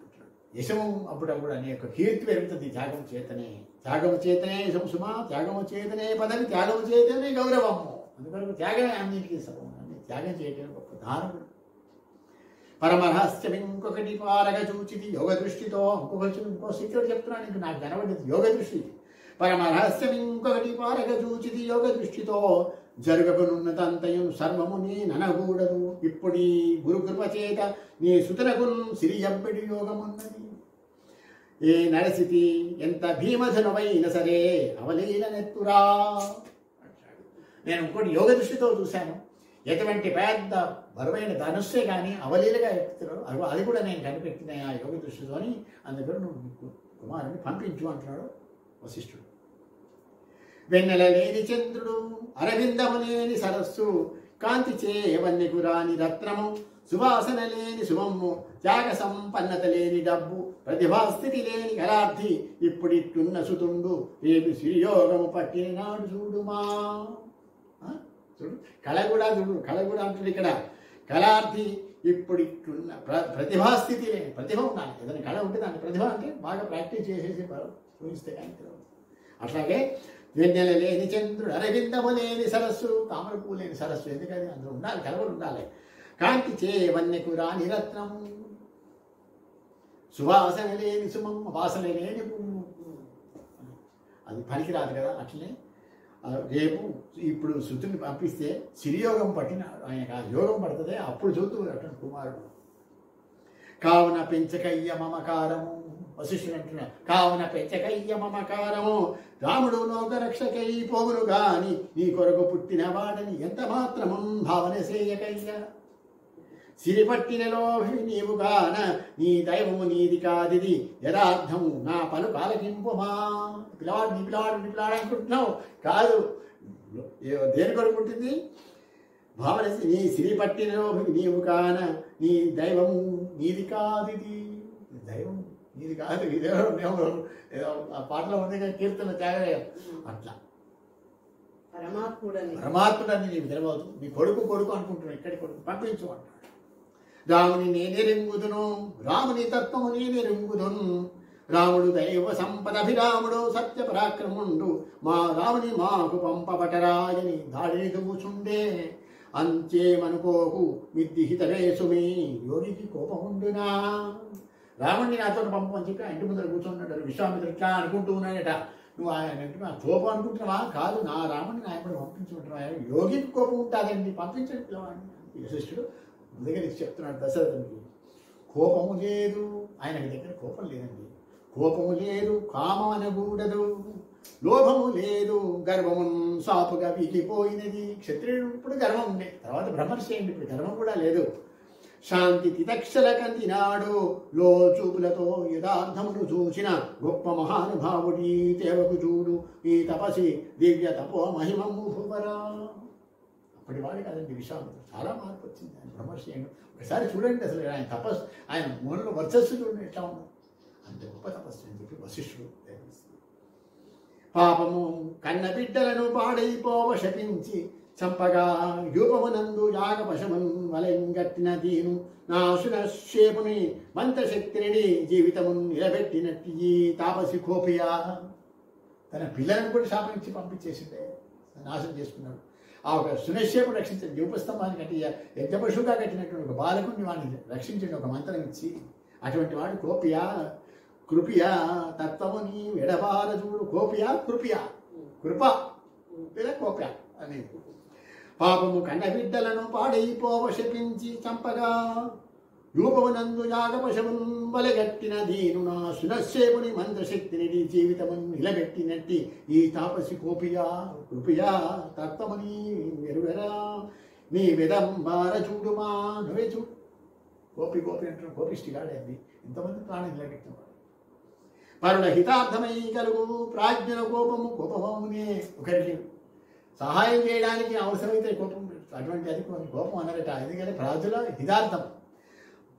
అంటున్నాడు. యశము అప్పుడప్పుడు అనే యొక్క కీర్తి పెరుగుతుంది త్యాగము చేతనే. త్యాగము చేతనే యశము సుమా. త్యాగము చేతనే పదవి త్యాగము చేతనే గౌరవము. అందుకొరకు త్యాగమే అన్నింటికి సభం. అన్ని త్యాగం చేయటం గొప్ప దారుడు. పరమరహస్యం ఇంకొకటి పారగ చూచిది యోగ దృష్టితో. ఇంకో శిక్షుడు చెప్తున్నాను, ఇంక నాకు కనబడింది యోగ దృష్టి. పరమరహస్యం ఇంకొకటి పారగ చూచిది యోగ దృష్టితో. జరుగకునున్నతంతయం సర్వము నీ ననగూడదు. ఇప్పుడీ గురుకృప చేత నీ సుతనకు సిరియబ్బడి యోగమున్నది. ఏ నరసితి ఎంత భీమధనువైన సరే అవలీల నెత్తురా. నేను ఇంకోటి యోగ దృష్టితో చూశాను, ఎటువంటి పెద్ద బరువైన ధనుస్సే కానీ అవలీలగా ఎత్తుతారు, అది కూడా నేను కనిపెట్టిన ఆ యోగ దృష్టితోని. అందుకని నువ్వు కుమారుని పంపించు అంటున్నాడు వశిష్ఠుడు. వెన్నెల లేని చంద్రుడు అరవిందము లేని సరస్సు కాంతి చేయవన్నెకు రాని రత్నము సువాసన లేని శుభము త్యాగ సంపన్నత లేని డబ్బు ప్రతిభాస్థితి లేని కళార్థి ఇప్పుడిట్టున్న సుతుండు రేపు సిరియోగము పట్టిన నాడు చూడుమా. చూడు కళ కూడా చూడు, కళ కూడా అంటుంది ఇక్కడ. కళార్థి ఇప్పుడిట్టున్న ప్రతిభాస్థితి లేని, ప్రతిభ ఉండాలి. ఏదైనా కళ ఉంటే దాని ప్రతిభ అంటే బాగా ప్రాక్టీస్ చేసేసి చూపిస్తే కానీ తెలియదు. అట్లాగే వెన్నెల లేని చంద్రుడు అరవిందము లేని సరస్సు తామర పువ్వు లేని సరస్సు, ఎందుకని అందులో ఉండాలి, కలవలు ఉండాలి. కాంతి చేయవన్నెకు రాని రత్నము సువాసన లేని సుమం వాసన లేని పువ్వు, అది పనికిరాదు కదా. అట్లనే రేపు ఇప్పుడు శృతిని పంపిస్తే సిరియోగం పట్టిన ఆయన యోగం పడుతుంది, అప్పుడు చూస్తూ అటువంటి కుమారుడు. కావున పెంచకయ్య మమకారము వశిష్ఠుడు అంటున్నా. కావున పెంచకయ్య మమకారము రాముడు లోకరక్షకై పోగును గాని నీ కొరకు పుట్టిన వాడని ఎంత మాత్రము భావన చేయకయ్య. సిరిపట్టిన లోభి నీవు గాన నీ దైవము నీది కాదిది యథార్థము నా పలు కాలకింపుమా. పిల్లవాడు నీ పిల్లవాడు నీ పిల్లవాడు అనుకుంటున్నావు కాదు, దేని కొరకు పుట్టింది భావన. నీ సిరి పట్టిన లోభి నీవు కాన నీ దైవము నీది కాదిది. దైవం నీది కాదు, ఇదేదో ఆ పాటలో ఉంది కదా కీర్తన త్యాగరాయ, అట్లా పరమాత్ముడని నీకు తెలియదు. నీ కొడుకు అనుకుంటున్నావు, ఇక్కడి కొడుకు పంపించు అంటాడు. రాముని నేనెరింగుదును రాముని తత్వము నేనెరింగుదును. రాముడు దైవ సంపదభిరాముడు సత్య పరాక్రముండు మా రాముని మాకు పంపబటరాయని దాడిని దుముచుండే. అంతేమనుకోకు మిద్దిహితవేసుమి యోగికి కోపముండునా. రాముడిని నాతో పంపమని చెప్పి ఆ ఇంటి ముందర కూర్చున్నాడు. విశ్వామిత్రుడు ఇట్లా అనుకుంటూ ఉన్నాడట. నువ్వు ఆయన కోపం అనుకుంటున్నావా? కాదు, నా రాముడిని ఆయన కూడా పంపించుకుంటున్నావా? యోగికి కోపం ఉంటుందండి, పంపించండి పిల్లవాడిని. వశిష్ఠుడు దగ్గర చెప్తున్నాడు దశరథునికి. కోపము లేదు, ఆయన దగ్గర కోపం లేదండి. కోపము లేదు, కామం అనకూడదు, లోభము లేదు, గర్వము సాపుగా వీగిపోయినది. క్షత్రియుడు ఇప్పుడు గర్వం ఉండే, తర్వాత బ్రహ్మర్షి అయింది, ఇప్పుడు గర్వం కూడా లేదు. శాంతి తితక్షల కందినాడు లో చూపులతో యథార్థమును చూసిన గొప్ప మహానుభావుడి తేవకు చూడు ఈ తపసి దివ్య తపో మహిమము భూవరా. అప్పటి వాడు కాదండి విశ్వామిత్రుడు, చాలా మార్పు వచ్చింది ఆయన బ్రహ్మర్షి అయ్యాడు. ఒకసారి చూడండి అసలు ఆయన తపస్సు, ఆయన మూలలో వర్చస్సు చూడండి ఎట్లా ఉంది, అంత గొప్ప తపస్సు అని చెప్పి వశిష్ఠుడు పాపము కన్న బిడ్డలను పాడైపోవ శపించి చంపగా యూపమునందు యాగ పశమున్ వలంగట్టిన తీను నాశునశేపుని మంత్రశక్తిని జీవితమున్ నిలబెట్టినట్టు ఈ తాపసి కోపియా. తన పిల్లలను కూడా శాపనిచ్చి పంపించేసిండే, నాశనం చేసుకున్నాడు. ఆ ఒక సునశ్శేపుడు రక్షించండి, యూపస్తంభాన్ని కట్టి యజ్ఞపశువుగా కట్టినటువంటి ఒక బాలకుడిని వాడిని రక్షించండి ఒక మంత్రం ఇచ్చి. అటువంటి వాడు కోపియా కృపియా తత్వముని ఎడబార చూడు. కోపియా కృపియా, కృప లేదా కోప్యా అనేది. పాపము కన్న బిడ్డలను పాడైపోవ శపించి చంపగా రూపమునందు యాగపశమున్ వలగట్టిన దీనునా సునశ్శేపుని మంత్రశక్తిని జీవితమును నిలబెట్టినట్టి ఈ తాపసి కోపియా కృపయా తత్వముని వెరువెరా నీ విదంబార చూడుమా. నువ్వే చూడు, గోపి గోపి అంటున్న గోపిష్టిగాడే అది ఇంతమంది ప్రాణం నిలబెట్టినవాడు. పరుల హితార్థమై కలుగు ప్రాజ్ఞల కోపము కోపమవునే. ఒకరికి సహాయం చేయడానికి అవసరమైతే కోపం, అటువంటి అది కోపం అన్నారట. ఎందుకంటే ప్రాజ్ఞుల హితార్థం,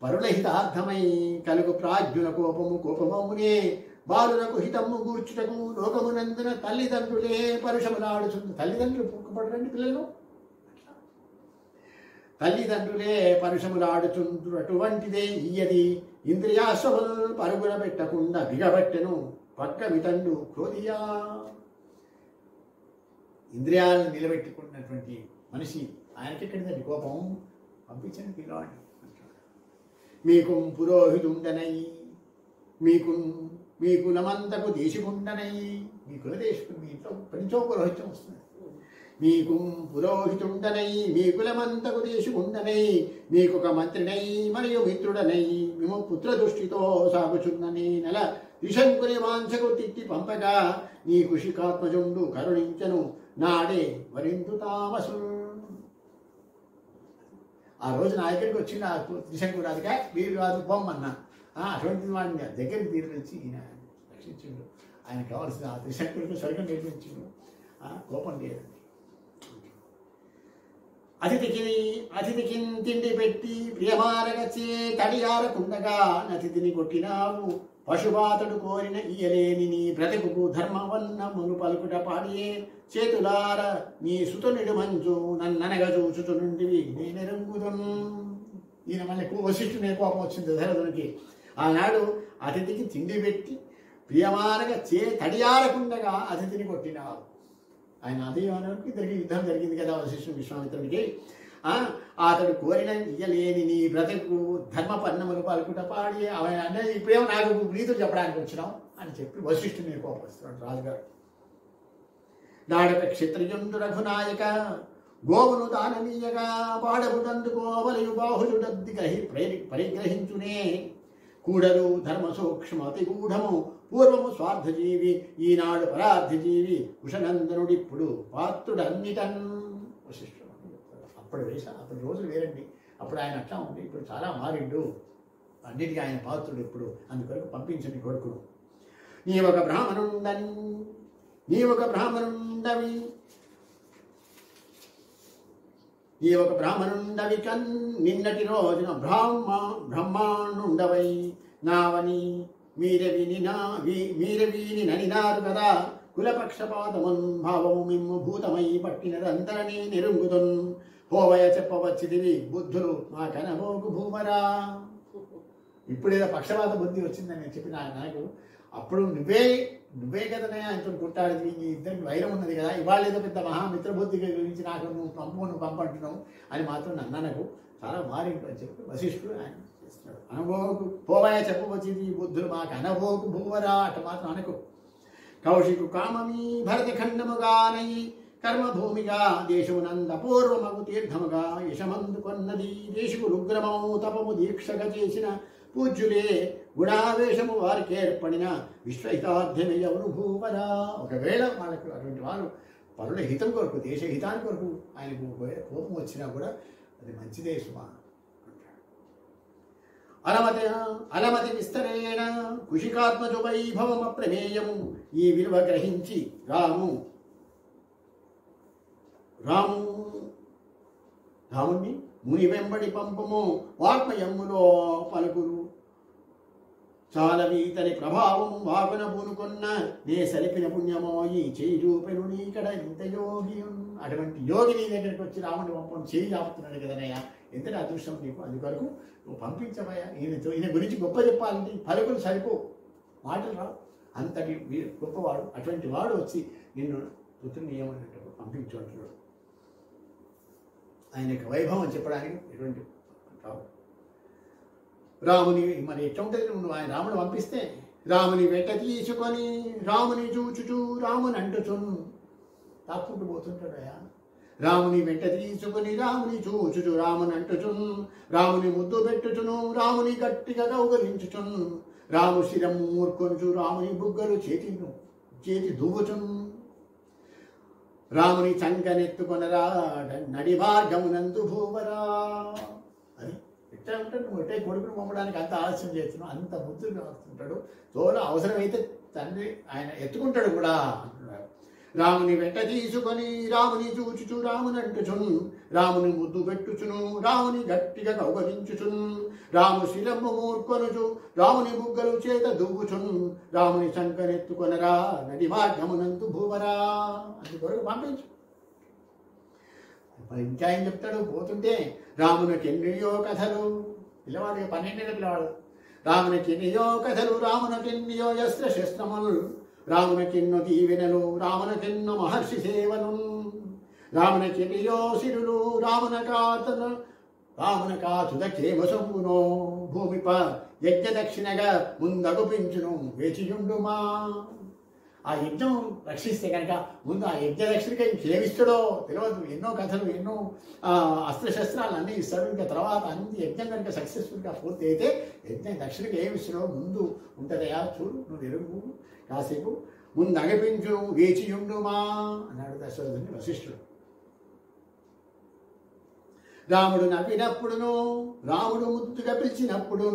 పరుల హితార్థమై కలుగు ప్రాజ్ఞుల కోపము కోపమవునే. బాలులకు హితము గూర్చుటకు లోకమునందున తల్లిదండ్రులే పరుషములాడుచుంది. తల్లిదండ్రులు పుక్కపడరండి పిల్లలు, తల్లిదండ్రులే పరుషములాడుచుంటుటువంటిదే ఇయ్యది ఇంద్రియాశ్రములను పరుగున పెట్టకుండా బిగబట్టెను పక్క వితండు క్రోధియా. ఇంద్రియాలను నిలబెట్టుకున్నటువంటి మనిషి ఆయనకెక్కడిదండి కోపం, పంపించండి పిల్లవాడిని అంటాడు. మీకు పురోహితుండనై మీ కులమంతకు దేశికుండనై. మీ కుల దేశం, మీ ఇంట్లో పంచో పురోహిత్యం వస్తుంది. మీకు పురోహితుండనై మీ కులమంతకు దేశుకుండనై మీకొక మంత్రినై మరియు మిత్రుడనై మేము పుత్ర దృష్టితో సాగుచున్నని నెల త్రిశంకుని వాంఛకు తిట్టి పంపగా నీ కుషికాత్మజుండు కరుణించను నాడే వరిందు తామసు. ఆ రోజు నా దగ్గరికి వచ్చిన త్రిశంకురాదిగా వీరు కాదు బొమ్మన్నా, అటువంటి వాడిని దగ్గరికి తీర్చి ఈయన రక్షించిండు. ఆయన కావాల్సిన ఆ త్రిశంకుడికి స్వర్గం నిర్మించిండు. కోపం లేదండి. అతిథికి తిండి పెట్టి ప్రియమారగచే తడియారకుండగా నతిథిని కొట్టినావు. పశుపాతడు కోరిన ఇయలేని నీ బ్రతుకు ధర్మవన్నమును పలుకుట పాడియే. చేతులార నీ సుతునిడు మంచు నన్ననగా చూచుతు నుండివి నేనెరుగుదును. ఈయన మళ్ళీ వశిష్ఠునే కోపం వచ్చింది దశరథునికి. ఆనాడు అతిథికి తిండి పెట్టి ప్రియమారగా తడియారకుండగా అతిథిని కొట్టినావు. ఆయన అదేమనకి ఇద్దరికి యుద్ధం జరిగింది కదా వశిష్ఠుడు విశ్వామిత్రుడికి. అతడు కోరిన ఇయ్యలేని నీ బ్రతుకు ధర్మపన్నములు పలుకుట పాడి ఆయన అన్న ఇప్పుడేమో నాకు నీతులు చెప్పడానికి వచ్చినాం అని చెప్పి వశిష్ఠుని కోపస్తున్నాడు రాజుగారు. నాడక క్షత్రియుండు రఘునాయక గోవును దానమీయగా పాడబుదందుకోవలయు బాహుజుడద్ది పరిగ్రహించునే. కూడలు ధర్మ సూక్ష్మ అతి గూఢము పూర్వము స్వార్థజీవి ఈనాడు పరార్థజీవి కుశనందనుడిప్పుడు పాత్రుడన్నిటన్. వశిష్ఠుడు అప్పటి రోజులు వేరండి. అప్పుడు ఆయన అట్లా ఉంది, ఇప్పుడు చాలా మారిండు, అన్నిటికీ ఆయన పాత్రుడు ఇప్పుడు. అందుకొరకు పంపించండి కొడుకును. నీ ఒక బ్రాహ్మణుండవి కన్ నిన్నటి రోజున బ్రహ్మాండుండవై నావని మీరవీని ననినారు కదా. కులపక్షపాతమున్ భావము మిమ్ము భూతమై పట్టినదంతరని నిరుంగుతున్. పోవయ చెప్పవచ్చిదివి బుద్ధులు మా కనబోగు భూమరా. ఇప్పుడేదో పక్షపాత బుద్ధి వచ్చిందని చెప్పిన నాకు, అప్పుడు నువ్వే నువ్వే కదనయ్యా ఇంత కుట్టాడిది, ఈ ఇద్దరికి వైరం ఉన్నది కదా, ఇవాళ ఏదో పెద్ద మహామిత్రబుద్ధి గురించి నాకు నువ్వు పంపంటున్నావు అని మాత్రం నన్ననకు, చాలా మారింటు అని చెప్పి వశిష్ఠుడు ఆయన చేస్తున్నాడు. అనుభవకు పోవాయ చెప్పవచ్చింది ఈ బుద్ధులు మాకు అనబోకు భూవరా అట మాత్రం అనకు. కౌశికు కామమీ భరత ఖండముగానయి కర్మభూమిగా దేశమునంద అపూర్వమగు తీర్థముగా యశమందు కొన్నది దేశకు రుగ్రమము తపము దీక్షగా చేసిన పూజ్యులే గుణావేశము వారికి ఏర్పడిన విశ్వహితార్థమే ఎవరు భూవరా. ఒకవేళ వాళ్ళకు అటువంటి వారు పరుల హితం కొరకు దేశ హితాన్ని కొరకు ఆయనకు కోపం వచ్చినా కూడా అది మంచిదే సుమా అంటాడు. అలమతి విస్తరేణ కుషికాత్మజు వైభవమ ప్రమేయము ఈ విలువ గ్రహించి రాముణ్ణి ముని వెంబడి పంపము వాక్మయమ్ములో పలుకురు చాలవీతని ప్రభావం వాకున పూనుకున్న నే సరిపిన పుణ్యమోయి చేయి చూపెను నీకడ ఇంత యోగి. అటువంటి యోగి నీ దగ్గరికి వచ్చి రాముని పంపం చేయి చాపుతున్నాడు కదనయ్యా, ఎంతటి అదృష్టం నీకు, అందుకొరకు నువ్వు పంపించవయ్యా. ఈయన గురించి గొప్ప చెప్పాలంటే పలుకులు సరిపో, మాటలు రావు, అంతటి గొప్పవాడు. అటువంటి వాడు వచ్చి నిన్ను పుత్రుని ఏమన్నట్టు పంపించు అంటున్నాడు. ఆయన యొక్క వైభవం చెప్పడానికి ఎటువంటి రావు. రాముని మరి ఎట్లా ఉంటుంది, నువ్వు ఆయన రాముడు పంపిస్తే రాముని వెంట తీసుకొని రాముని చూచుచు రాముని అంటుచును తాక్కుంటూ పోతుంటాడయా. రాముని వెంట తీసుకొని రాముని చూచుచు రాముని అంటుచును రాముని ముద్దు పెట్టుచును రాముని గట్టిగా కౌగలించుచును రాము శిరము మూర్కొంచు రాముని బుగ్గలు చేతి దువ్వుచును రాముని చంకనెత్తుకొనరా నడి మార్గమునందు భూవరా. అది ఎట్లా ఉంటాడు, నువ్వు ఎట్టే కొడుకును పంపడానికి అంత ఆలస్యం చేస్తున్నావు, అంత ముద్దుగా వస్తుంటాడు. తోల అవసరమైతే తండ్రి ఆయన ఎత్తుకుంటాడు కూడా అంటున్నాడు. రాముని వెంట తీసుకొని రాముని చూచుచు రాముని అంటుచును రాముని ముద్దు పెట్టుచును రాముని గట్టిగా కౌగలించుచును రాము శిరము మూర్కొనుచు రాముని బుగ్గలు చేత దువ్వుచును రాముని శంకనెత్తుకొనరా నది మార్గమునందు భూవరా. అందుకొరకు పంపించు. మరి ఇంకా ఏం చెప్తాడు పోతుంటే, రామునికి ఎన్నో కథలు, పిల్లవాడు 12 ఏళ్ళ పిల్లవాడు, రామునికి ఎన్నో కథలు రామునకెన్నో అస్త్ర శస్త్రములు రామునకెన్నో దీవెనలు రామునకెన్నో మహర్షి సేవలు రామునకెన్నో సిరులు రామునకాతుద క్షేమసంగునో భూమిప యజ్ఞ దక్షిణగా ముందగుపించును వేచియుండుమా. ఆ యజ్ఞం రక్షిస్తే కనుక ముందు ఆ యజ్ఞ దక్షిణగా ఇంకేమిస్తాడో తెలియదు. ఎన్నో కథలు, ఎన్నో అస్త్రశస్త్రాలు అన్నీ ఇస్తాడు. ఇంకా తర్వాత అన్ని యజ్ఞం కనుక సక్సెస్ఫుల్గా పూర్తి అయితే యజ్ఞ దక్షిణగా ఏమి ఇస్తాడో ముందు ఉంటుందయా, చూడు నువ్వు ఎరుగు కాసేపు ముందు అగపించు వేచియుండుమా అన్నాడు దశరథుని వశిష్ఠుడు. రాముడు నవ్వినప్పుడును రాముడు ముద్దుగా పిలిచినప్పుడు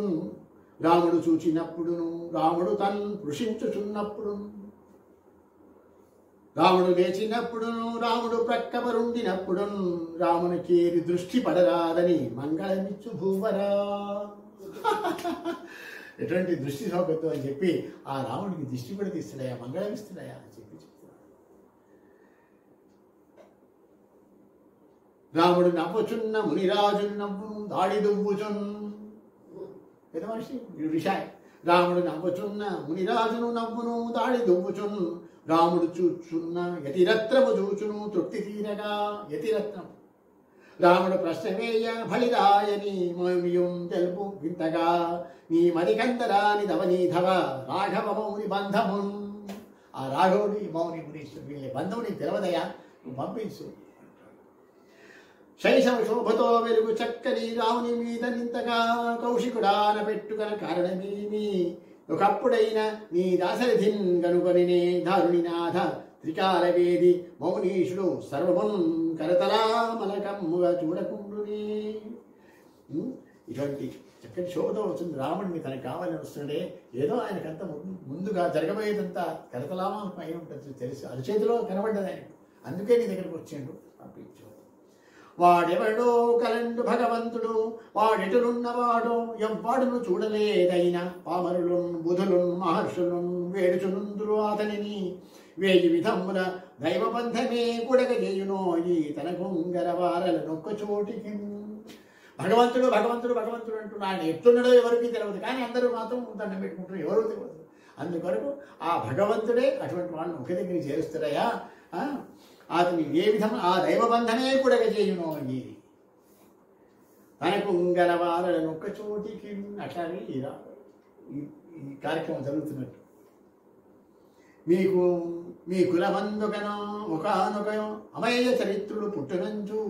రాముడు చూచినప్పుడును రాముడు తను కృషించుచున్నప్పుడు రాముడు లేచినప్పుడును రాముడు ప్రక్కపరుండినప్పుడు రామునికి దృష్టి పడరాదని మంగళమిచ్చు భూవరా. ఎటువంటి దృష్టి సౌకర్యం అని చెప్పి ఆ రాముడికి దృష్టి కూడా తీస్తున్నాయా, మంగళం ఇస్తున్నాయా అని చెప్పి చెప్తున్నాడు. రాముడు నవ్వుచున్న మునిరాజు నవ్వును దాడి దువ్వుచున్ పెద్ద మనిషి విషాయ్. రాముడు నవ్వుచున్న మునిరాజును నవ్వును దాడి దువ్వుచున్ రాముడు చూచున్న యతిరత్నము చూచును తృప్తి తీరగా. యతిరత్నం రాముడు ప్రశ్న వేయ బలిరాయని మౌనియం తెలుపు వింతగా నీ మదికంతరాని ధవనీధవ రాఘవ మౌని బంధము. ఆ రాఘవుడి మౌని మునీశ్వరు వీళ్ళ బంధువుని తెలవదయా, నువ్వు పంపించు. శైశవ శోభతో వెలుగు చక్కని రాముని మీద నింతగా కౌశికుడాన పెట్టుగల కారణమేమి ఒకప్పుడైనా నీ దాశరథిన్ గనుకొని దారుణినాథ త్రికాలవేది మౌనీషుడు సర్వమున్ కరతలా మలకమ్ముగా చూడకుండునే. ఇటువంటి చక్కటి శోభతో వస్తుంది రాముడిని తనకు కావాలని వస్తుండే. ఏదో ఆయనకంత ముందుగా జరగబోయేదంతా కరతలామం పైన ఉంటుంది తెలుసు, అరచేతిలో కనబడ్డది ఆయనకు. అందుకే నీ దగ్గరకు వచ్చిండు, పంపించు. వాడెవడో కలండు భగవంతుడు వాడెటులున్నవాడో ఎవ్వాడును చూడలేదైనా పామరులు బుధులు మహర్షులు వేడుచునుందురు అతనిని వేయి విధముల దైవబంధమే కూడగ చేయునోయి తన గుంగరవారల నొక్క చోటికి. భగవంతుడు భగవంతుడు భగవంతుడు అంటున్నా ఆయన ఎట్లున్నాడో ఎవరికి తెలియదు, కానీ అందరూ మాత్రం దండం పెట్టుకుంటారు, ఎవరు తెలియదు. అందుకొరకు ఆ భగవంతుడే అటువంటి వాళ్ళని ఒక దగ్గరికి చేరుస్తాడయా. అతని ఏ విధం ఆ దైవబంధనే కూడా చేయును అని తనకు గలవారలను ఒక్క చోటికి అట్లానే ఈ కార్యక్రమం జరుగుతున్నట్టు. మీకు మీ కులబంధుకనో ఒకనొక అమేయ చరిత్రుడు పుట్టునంచు,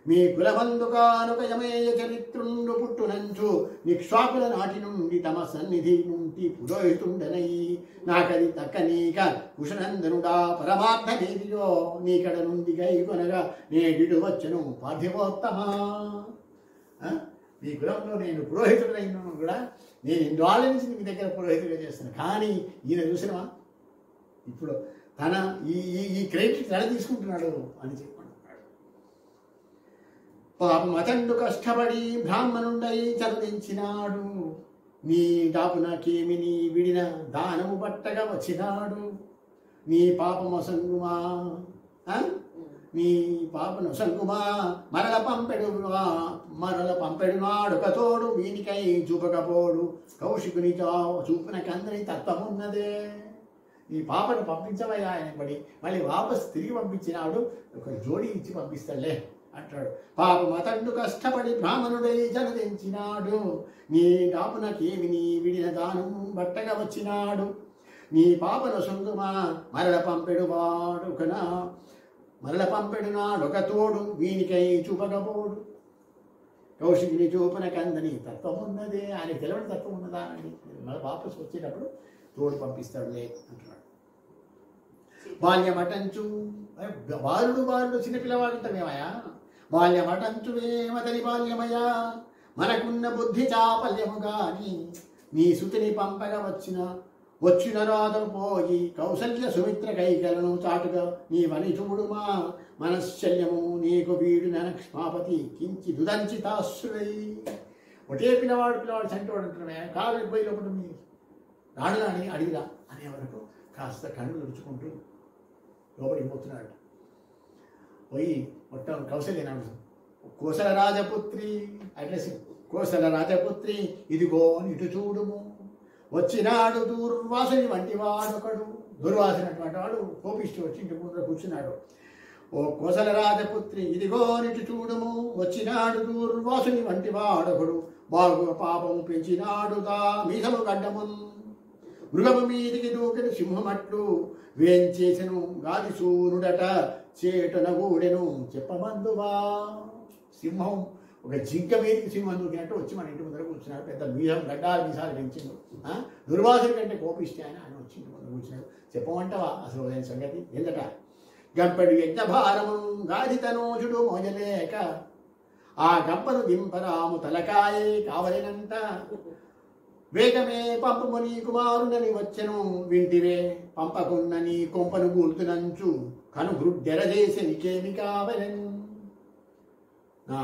మీ కులబంధుకానొక అమేయ చరిత్రుండు పుట్టునంచు, నిక్షాకుల నాటి నుండి తమ సన్నిధి నుండి పురోహితుండనై నాకది తక్కనీక కుశనందనుడా పరమార్థమేదియో నీకడ నుండి గైకొనగా నేడిడు వచ్చను పార్థివోత్తమా. మీ కులంలో నేను పురోహితుడైన కూడా నేను ఇందువాళ్ళ నుంచి మీ దగ్గర పురోహితుడిగా చేస్తాను. కానీ ఈయన చూసినవా ఇప్పుడు తన ఈ క్రెడిట్ తన తీసుకుంటున్నాడు అని చెప్పంటున్నాడు. పాపం అతండు కష్టపడి బ్రాహ్మణుండై చదివించినాడు, నీ దాపునకేమిని విడిన దానము బట్టగా వచ్చినాడు. నీ పాపము సంగుమా నీ పాపను సంగుమా మరల పంపెడునాడు కతోడు వీనికై చూపకపోడు కౌశికుని చూపిన కందని తత్వమున్నదే. ఈ పాపను పంపించవయ్యా ఆయన పడి మళ్ళీ వాపస్ తిరిగి పంపించినాడు, ఒక జోడి ఇచ్చి పంపిస్తాడులే అంటాడు. పాపం అతండు కష్టపడి బ్రాహ్మణుడై జనదించినాడు, నీ దాపునకేమి నీ విడిన దానం బట్టగా వచ్చినాడు. నీ పాపను సొంగుమా మరల పంపెడు నాడొక తోడు వీనికై చూపకపోడు కౌశికుని చూపన కందని తత్వం ఉన్నదే. ఆయన తెలవని తత్వం ఉన్నదా అని మళ్ళీ వాపస్ వచ్చేటప్పుడు తోడు పంపిస్తాడులే అంటున్నాడు. బాల్యమటంచు బాలుడు చిన్నపిల్లవాడుంటామేమయా, బాల్యమటంచు వేమతని బాల్యమయా మనకున్న బుద్ధి చాపల్యము గాని నీ సుతిని పంపగా వచ్చిన రాదు పోయి కౌసల్య సుమిత్ర కైకలను చాటుగా నీ వని చూడుమా మనశ్చల్యము నీకు వీడు ననక్ష్మాపతి కించి దుదంచితాశ్రుడై. ఒకటే పిల్లవాడు చంటోడు అంటున్నామే, కాలు పోయి లోపల మీ రాడులా అని అడిగిరా అనే వరకు కాస్త కళ్ళు తుడుచుకుంటూ లోపలికి పోతున్నాడు. పోయి మొత్తం కౌశల్యనాడు, కోసల రాజపుత్రి అడ్రస్, కోసల రాజపుత్రి ఇదిగో ఇటు చూడుము, వచ్చినాడు దూర్వాసుని వంటి వాడొకడు. దుర్వాసనటువంటి వాడు కోపిస్తూ వచ్చి ఇంటి ముందర కూర్చున్నాడు. ఓ కోసల రాజపుత్రి ఇదిగో నిటు చూడుము, వచ్చినాడు దూర్వాసుని వంటి వాడొకడు, బాగు పాపము పెంచినాడు దా మీసము గడ్డమున్, మృగము మీదికి దూకెడు సింహమట్లు వేంచేసెను గాది సూర్యుడట చేటున గూడెను చెప్పమందువా. సింహం ఒక జింక మీదకి సింహం దూకినట్టు వచ్చి మన ఇంటి ముందర కూర్చున్నాడు. పెద్ద మీసం గడ్డాలు మీసాలు పెంచిండు. దుర్వాసుని కంటే కోపిస్తే ఆయన వచ్చి ఇంటి ముందర కూర్చున్నాడు. చెప్పమంటావా అసలు ఆయన సంగతి ఏందట. గంపెడు యజ్ఞభారము గాదితనోజుడు మోయలేక ఆ గంపను దింపరాము తలకాయే కావలినంట, వేగమే పంపము నీ కుమారునని వచ్చెను వింటివే పంపకున్న నీ కొంపను గూల్తునంచు కను గ్రుడ్డెరదేసి నీకేమి కావలెను. నా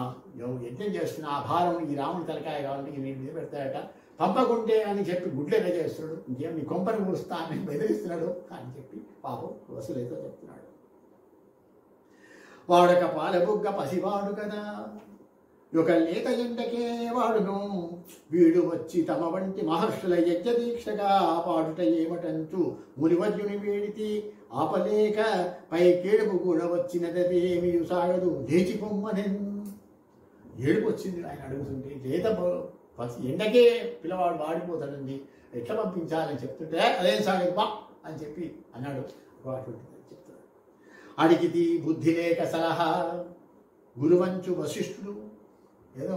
యజ్ఞం చేస్తున్న ఆ భారం ఈ రాముని తలకాయ కావాలంటే నేను మీద పెడతాడట, పంపకుంటే అని చెప్పి గుడ్లెర చేస్తున్నాడు, ఇంకేం నీ కొంపను కూలుస్తా అని బెదిరిస్తున్నాడు అని చెప్పి పాపం వసూలైతే చెప్తున్నాడు. వాడొక పాలబుగ్గ పసివాడు కదా, ఒక లేత ఎండకే వాడును, వీడు వచ్చి తమ వంటి మహర్షుల యజ్ఞ దీక్షగా పాడుట ఏమటంచు మునివజ్యుని వేడితి ఆపలేక పై కేడుపు కూడా వచ్చినదేమి సాగదు లేచి పొమ్మనెన్. ఏడుపు వచ్చింది ఆయన అడుగుతుంటే, లేత ఎండకే పిల్లవాడు వాడిపోతాడండి, ఎట్లా పంపించాలని చెప్తుంటే అదేం సాగదు బా అని చెప్పి అన్నాడు. చెప్తున్నాడు. అడిగితి బుద్ధి లేక సలహా గురువంచు వశిష్ఠుడు, ఏదో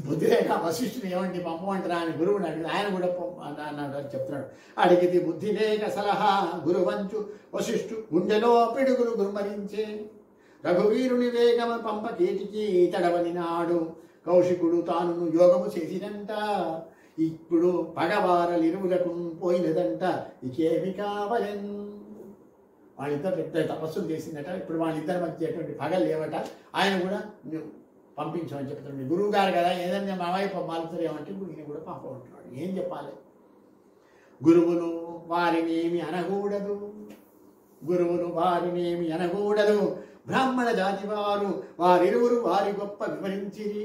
బుద్ధి లేక వశిష్ఠుని ఏమండి పంపమంటారా అని గురువుని అడిగి ఆయన కూడా అన్నాడు అని చెప్తున్నాడు. అడిగితే బుద్ధి లేక సలహా గురువంచు వశిష్ఠు గుండెలో పిడుగులు గురుమరించే, రఘువీరుని వేగమ పంప కేటికి తడవని నాడు కౌశికుడు తాను యోగము చేసినంట, ఇప్పుడు పగవారలిరువులకు పోయినదంట ఇకేమి కావలెన్. వాళ్ళిద్దరు పెద్ద తపస్సులు చేసిందట, ఇప్పుడు వాళ్ళిద్దరి మధ్య ఎటువంటి పగలు లేవట, ఆయన కూడా పంపించమని చెప్తున్నాడు. గురువు గారు కదా ఏదైనా మా వైపు మాలుతారు ఏమంటే ఈయన కూడా పంపమంటున్నాడు. ఏం చెప్పాలి. గురువులు వారినేమి అనకూడదు, గురువులు వారినేమి అనకూడదు, బ్రాహ్మణ జాతి వారు వారిరువురు వారి గొప్ప వివరించిరి,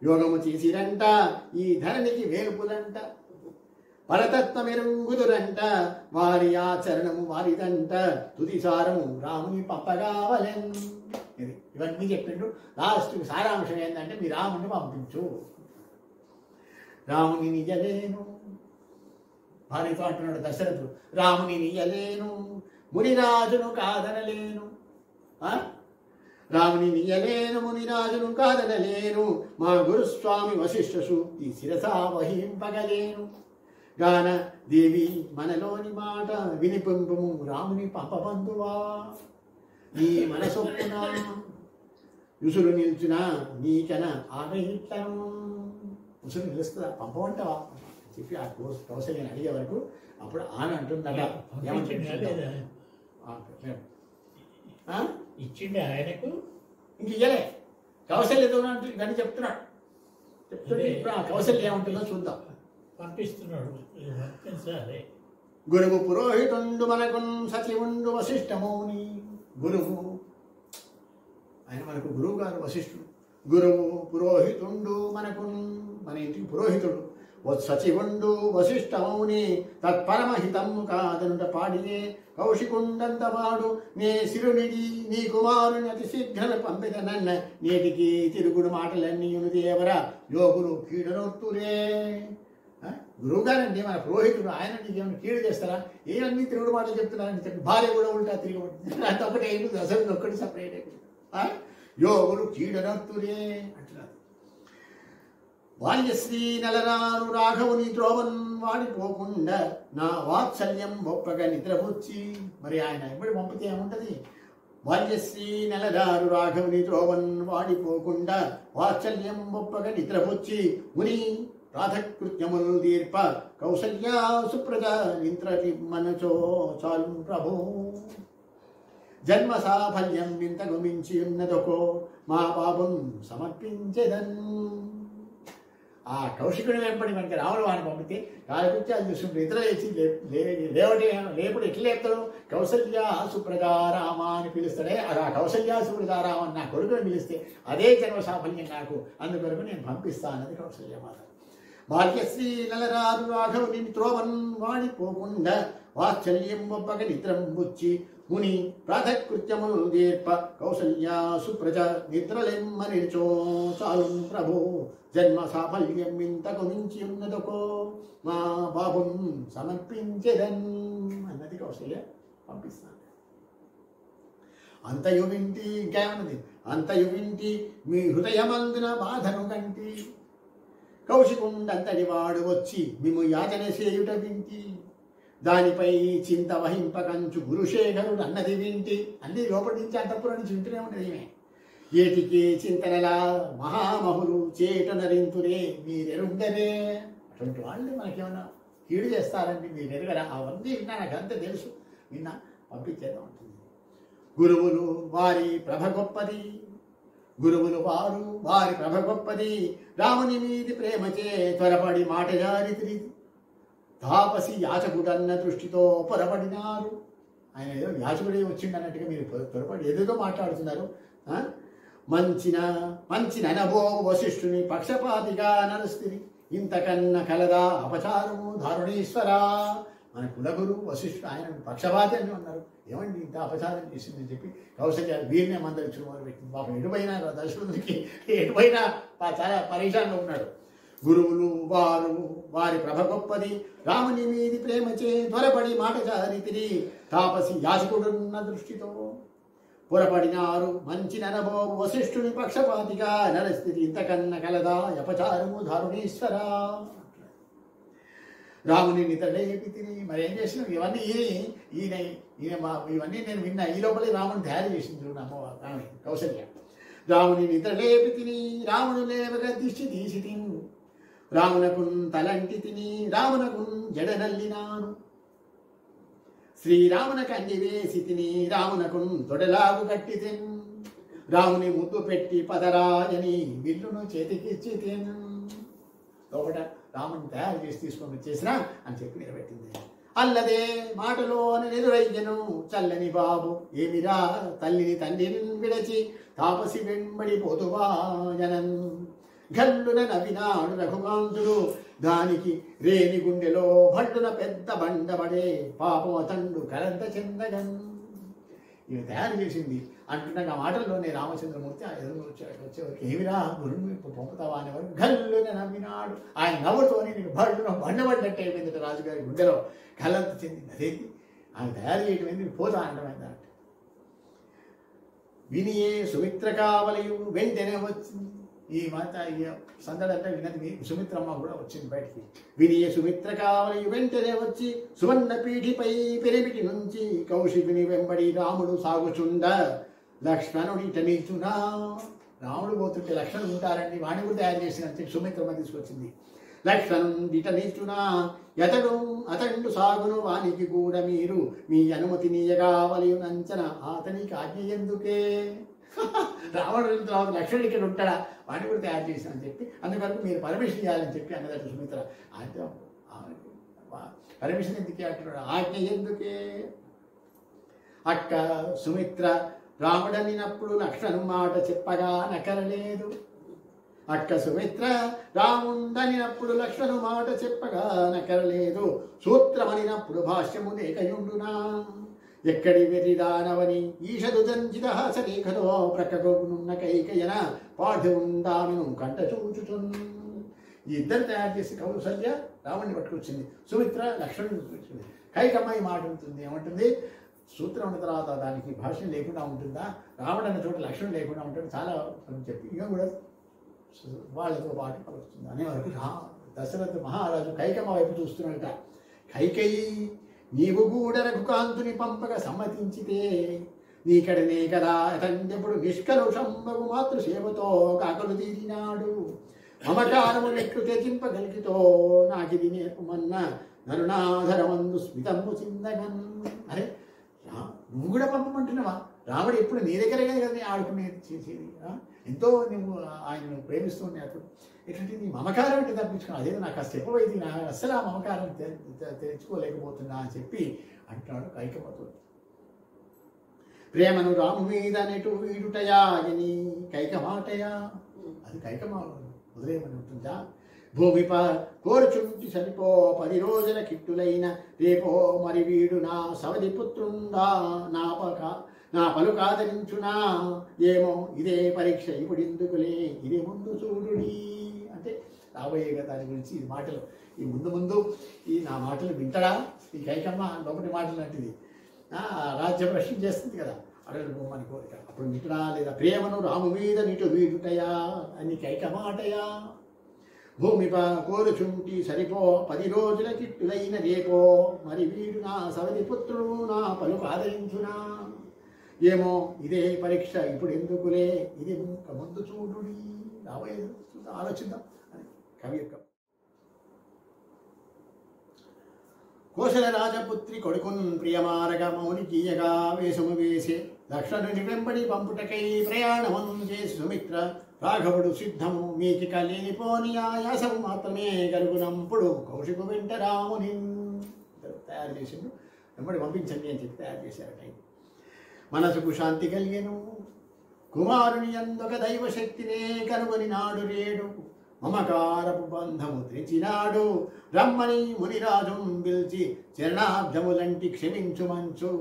యోగము చేసిరంట ఈ ధరణికి వేల్పులంట, పరతత్వమెరుంగుదురంట వారి ఆచరణము వారిదంట తుదిసారము రాముని పంపగావలెన్. ఇది ఇవన్నీ చెప్పిండు. లాస్ట్ సారాంశం ఏంటంటే మీ రాముని పంపించు. రాముని నిజలేను భార్యతో అంటున్నాడు దశరథుడు, రాముని నియలేను మునిరాజును కాదనలేను. రాముని నియలేను మునిరాజును కాదనలేను, మా గురుస్వామి వశిష్ఠ సూక్తి శిరసా వహింపగలేను. గాన దేవి మనలోని మాట వినిపింపుము రాముని పంపబంధువా. నీ మనసొప్పున యుసులు నిల్చున నీకన ఆమె ఇట్లను. ఉసులు నిలుస్తుందా పంపమంటావా చెప్పి ఆ కౌశల్యాన్ని అడిగే వరకు అప్పుడు ఆమె అంటుందట ఇచ్చిండే ఆయనకు ఇంక ఇయ్యలే కౌశల్యతో కానీ చెప్తున్నాడు. చెప్తుంటే ఇప్పుడు ఆ కౌశల్యం ఏమంటుందో చూద్దాం. పంపిస్తున్నాడు. గురువు పురోహితుండు మనకున్ సచివుండు వశిష్ఠమౌని. గురువు ఆయన మనకు గురువు గారు వశిష్ఠుడు. గురువు పురోహితుండు మనకున్ మన ఇంటికి పురోహితుడు. సచివుండు వశిష్ఠమౌని తత్పరమహితము కాదనుట పాడియే కౌశికుండంతవాడు నే శిరునిడి నీ కుమారుని అతి శీఘ్రమే పంపిదనన్న నేటికి తిరుగుడు మాటలన్నీయును దేవర యోగులు కీడనొత్తులే. గురువుగారండి మన పురోహితుడు, ఆయన నీకు ఏమైనా కీడు చేస్తారా? ఏమన్నీ తిరుగుడు మాటలు చెప్తున్నారని చెప్పి భార్య కూడా ఉంటా తిరిగి అంత ఒకటే అయిపోతుంది. అసలు ఒక్కటి సపరేట్ అయిపోతుంది. యోగులు కీడనొత్తులే అంటున్నారు. బాల్యశ్రీ నెలరాను రాఘవుని ద్రోవన్ వాడిపోకుండా నా వాత్సల్యం ఒప్పగా నిద్రపుచ్చి. మరి ఆయన ఎప్పుడు పంపితే ఏముంటది? బాల్యశ్రీ నెలరారు రాఘవుని ద్రోవన్ వాడిపోకుండా వాత్సల్యం ఒప్పగా నిద్రపుచ్చి ముని రాధకృత్యములు దీర్ప కౌసల్యా సుప్రజ నింత్రటి మనచో చాలు ప్రభు. జన్మ సాఫల్యం ఇంతకు మించి ఉన్నదొకో మా పాపం సమర్పించేదన్. ఆ కౌశికుడు వెంపడి మనకి రాముడు వాడిని పంపితే కాలకృత్య అది చూసుకుంటే ఇతర లేచి లేపుడు ఎట్లా లేపుతాడు? కౌసల్య సుప్రజారామ అని పిలుస్తాడే. ఆ కౌసల్య సుప్రజారామ అని నా కొడుకుని పిలిస్తే అదే జన్మ సాఫల్యం నాకు, అందుకొరకు నేను పంపిస్తా అన్నది కౌసల్యమాత. బాల్యశ్రీ నలరారు రాఘవుని త్రోవన్ వాడిపోకుండా వాత్సల్యం ఒప్పగ నిద్రం బుచ్చి ముని ప్రాతకృత్యములు దీర్ప కౌసల్యా సుప్రజ నిద్రలెమ్మనిచో చాలు ప్రభు. జన్మ సాఫల్యం ఇంతకు మించి ఉన్నదొకో మా బాబున్ సమర్పించెదన్ అన్నది కౌసల్య పంపిస్తాను. అంతయు వింటి ఇంకేమన్నది? అంతయు వింటి మీ హృదయమందున బాధను కంటి కౌశికుండంతటి వాడు వచ్చి మిము యాచన చేయుట వింటి దానిపై చింత వహింపకంచు గురుశేఖరుడు అన్నది వింటి. అన్ని లోపలి నుంచి అంతఃపురం నుంచి వింటూనే ఉన్నది. ఈమె ఏటికి చింతనలా మహామహులు చేట నరింతురే మీరెరుంగరే. అటువంటి వాళ్ళు మనకేమన్నా కీడు చేస్తారండి మీరెరుగరా? అవన్నీ విన్నా, నాకు అంతా తెలుసు, విన్నా పంపించేద్దాం ఉంటుంది. గురువులు వారి ప్రభ గొప్పది, గురువులు వారి ప్రభ గొప్పది, రాముని మీది ప్రేమచే త్వరపడి మాట జారిత్రి తాపసి యాచకుడన్న దృష్టితో పొరపడినారు. ఆయన ఏదో యాచకుడే వచ్చిండన్నట్టుగా మీరు పొరపడి ఏదేదో మాట్లాడుతున్నారు. మంచిన అనబో వశిష్ఠుని పక్షపాతిగా నరుస్తిని ఇంతకన్నా కలదా అపచారము దారుణేశ్వరా. మన కులగురు వశిష్ఠుడు ఆయన పక్షపాతి అని అన్నారు. ఏమండి ఇంత అపచారం చేసిందని చెప్పి కౌశల్య వీరినే మందలించడం మొదలుపెట్టింది. పాపం ఎటుపోయినా దశరథుడికి ఎటుపోయినా చాలా పరేషాన్గా ఉన్నాడు. గురువులు వారి ప్రభ గొప్పది, రాముని మీది ప్రేమచే త్వరపడి మాట జారితిరి తాపసి యాచకుడున్న దృష్టితో పొరపడినారు. మంచి ననబో వశిష్ఠుని పక్షపాతిగా నరస్థితి ఇంతకన్నా కలదా అపచారము దారుణేశ్వరా. రాముని నిద్రలేపి తిని మరి ఏం చేసినాం? ఇవన్నీ ఈయన ఇవన్నీ నేను విన్నా. ఈ లోపలే రాముని తయారు చేసింది ఆమె కౌశల్య. రాముని నిద్రలేపి తిని రాముని లేవగా దిష్టి తీసి తిని రామునకున్ తలంటి తిని రామునకున్ జడనల్లినాను. శ్రీరామునకు అన్ని వేసి తిని రామునకున్ తొడలాగు కట్టి తిన్ రాముని ముద్దు పెట్టి పదరాయని విల్లును చేతికిచ్చి తిన్. లోపల రాముని తయారు చేసి తీసుకొని వచ్చేసినా అని చెప్పి నిలబెట్టింది. అల్లదే మాటలోని ఎదురయ్యను చల్లని బాబు ఏమిరా తల్లిని తండ్రిని విడచి తాపసి వెంబడి పోతువా జనన్ గల్లున నవినాడు రఘుకాంతుడు దానికి రేని గుండెలో భట్టున పెద్ద బండబడే పాపం అతండు కరంత చెందగన్. ఇవి తయారు చేసింది అంటున్నాక ఆ మాటల్లోనే రామచంద్రమూర్తి వచ్చేవరకు ఏమిరా గురువు పంపుతావా అనేవారు గల్లున నవ్వినాడు. ఆయన నవ్వుతోనే నేను భట్టున బండబడ్డట్టు అయిపోయింది రాజుగారి గుండెలో కలంత చెందింది. అదేంటి ఆయన తయారు చేయడం ఏంది పోతా అనడమైంది అంటే వినియే సుమిత్ర కావలయు వెంటనే వచ్చింది. ఈ మాట ఈ సందడంటే వినది సుమిత్రమ్మ కూడా వచ్చింది బయటికి. వినియే సుమిత్ర కావలయు వెంటనే వచ్చి సువర్ణ పీఠిపై పెరిమిటి నుంచి కౌశికుని వెంబడి రాముడు సాగుచుండ లక్ష్మణుడిట నిల్చునా. రాముడు పోతుంటే లక్ష్మణుడు ఉంటారండి, వాణి కూడా తయారు చేసినంత సుమిత్రమ్మ తీసుకొచ్చింది. లక్ష్మణుడిట నిల్చునా అతండు సాగును వానికి కూడా మీరు మీ అనుమతి నీయగావలయునంచన అతనికి ఆజ్ఞ ఎందుకే. రావణుడు తర్వాత లక్ష్మణుడు ఇక్కడ ఉంటాడా, వాడిని కూడా తయారు చేసిన అని చెప్పి అందువరకు మీరు పర్మిషన్ ఇవ్వాలని చెప్పి అన్నదట సుమిత్ర. అంటే పర్మిషన్ ఎందుకే అంటున్నాడు, ఆజ్ఞ ఎందుకే. అక్క సుమిత్ర రాముడనినప్పుడు లక్ష్మణు మాట చెప్పగా నకరలేదు. అక్క సుమిత్ర రాముండనినప్పుడు లక్ష్మణు మాట చెప్పగా నకరలేదు. సూత్రమనినప్పుడు భాష్యము లేకయుండునా. ఎక్కడి వెరిదానవని ఈషదు దంచిత హాసరేఖతో ప్రక్కనున్న కైకయన పాఠు ఉండామెను కంట చూచుచున్. ఈ ఇద్దరు తయారు చేసి కౌసల్య రాముడిని పట్టుకొచ్చింది, సుమిత్ర లక్ష్మణుని పట్టుకొచ్చింది. కైకమ్మాయి మాట ఉంటుంది, ఏమంటుంది, సూత్రం ఉన్న తర్వాత దానికి భాష్యం లేకుండా ఉంటుందా, రాముడు అన్న చోట లక్ష్మణుడు లేకుండా ఉంటాడు చాలా అని చెప్పి ఇక కూడా వాళ్ళతో పాటు పలుకుతుంది అనే వరకు దశరథ మహారాజు కైకమ్మ వైపు చూస్తున్నట. కైకేయి నీవు కూడా రఘుకాంతుని పంపక సమ్మతించితే నీకడనే కదా అతన్నెప్పుడు నిష్కలుషంబగు మాతృ సేవతో కాకలు తీరినాడు. మమకారము నెట్లు తెచింపగలిగితో నాకిది నేర్పమన్న నరుణాధరమందు స్మితము చిందగన్. అరే నువ్వు కూడా పంపమంటున్నావా, రాముడు ఎప్పుడు నీ దగ్గరే కదా ఆడుకునేది చేసేది, ఎంతో నువ్వు ఆయనను ప్రేమిస్తుండే అప్పుడు ఎటువంటి నీ మమకారం అంటే తప్పించుకున్నావు, అదేదో నాకు అసలు చెప్పబోయింది, నాకు అస్సలు ఆ మమకారం తెచ్చుకోలేకపోతున్నా అని చెప్పి అంటున్నాడు కైకమ్మతో. ప్రేమను రాము మీద నెటు వీడుటయా అని కైకమాటయా, అది కైకమ్మ వదిలేయమని ఉంటుందా. భూమిప కోరుచుంటి సరిపో 10 రోజుల కిట్టులైన రేపో మరి వీడు నా సవది పుత్రుండా నా పలు కాదరించునా. ఏమో ఇదే పరీక్ష ఇప్పుడెందుకులే ఇది ముందు చూడుడి. అంటే రాబోయే దాని గురించి ఈ మాటలు ఈ ముందు ఈ నా మాటలు వింటడా ఈ కైకమ్మ లోపటి మాటలు లాంటిది. రాజ్య ప్రశ్న చేస్తుంది కదా అడగడు బొమ్మని కోరిక, అప్పుడు వింటడా లేదా. ప్రేమను రాము మీద నిటు వీడుటయా అని కైకమాటయా. భూమిప కోరుచుంటి సరిపో 10 రోజుల కిట్టులైన రేపో మరి వీడు నా సవతి పుత్రుడు నా పలుకు ఆదరించునా. ఏమో ఇదే పరీక్ష ఇప్పుడు ఎందుకులే ఇది ముందు చూడుడి. రాబోయే ఆలోచిద్దాం అని కవి యొక్క. కోశల రాజపుత్రి కొడుకున్ ప్రియమారగ మౌని గీయగా వేషము వేసే లక్ష్మణుని వెంబడి పంపుటకై ప్రయాణము చేసి సుమిత్ర రాఘవుడు సిద్ధము మీకిక లేనిపోని ఆయాసము మాత్రమే కలుగునంపుడు కౌశికు వెంట రాముని తయారు చేసిండు, వెంబడి పంపించండి అని చెప్పి తయారు చేశారట. మనసుకు శాంతి కలిగెను, కుమారుని అందొక దైవశక్తినే కనుగొని నాడు రేడు మమకారపు బంధము తెచ్చినాడు. రమ్మని మునిరాజుం పిలిచి చరణాబ్దములంటి క్షమించు మంచు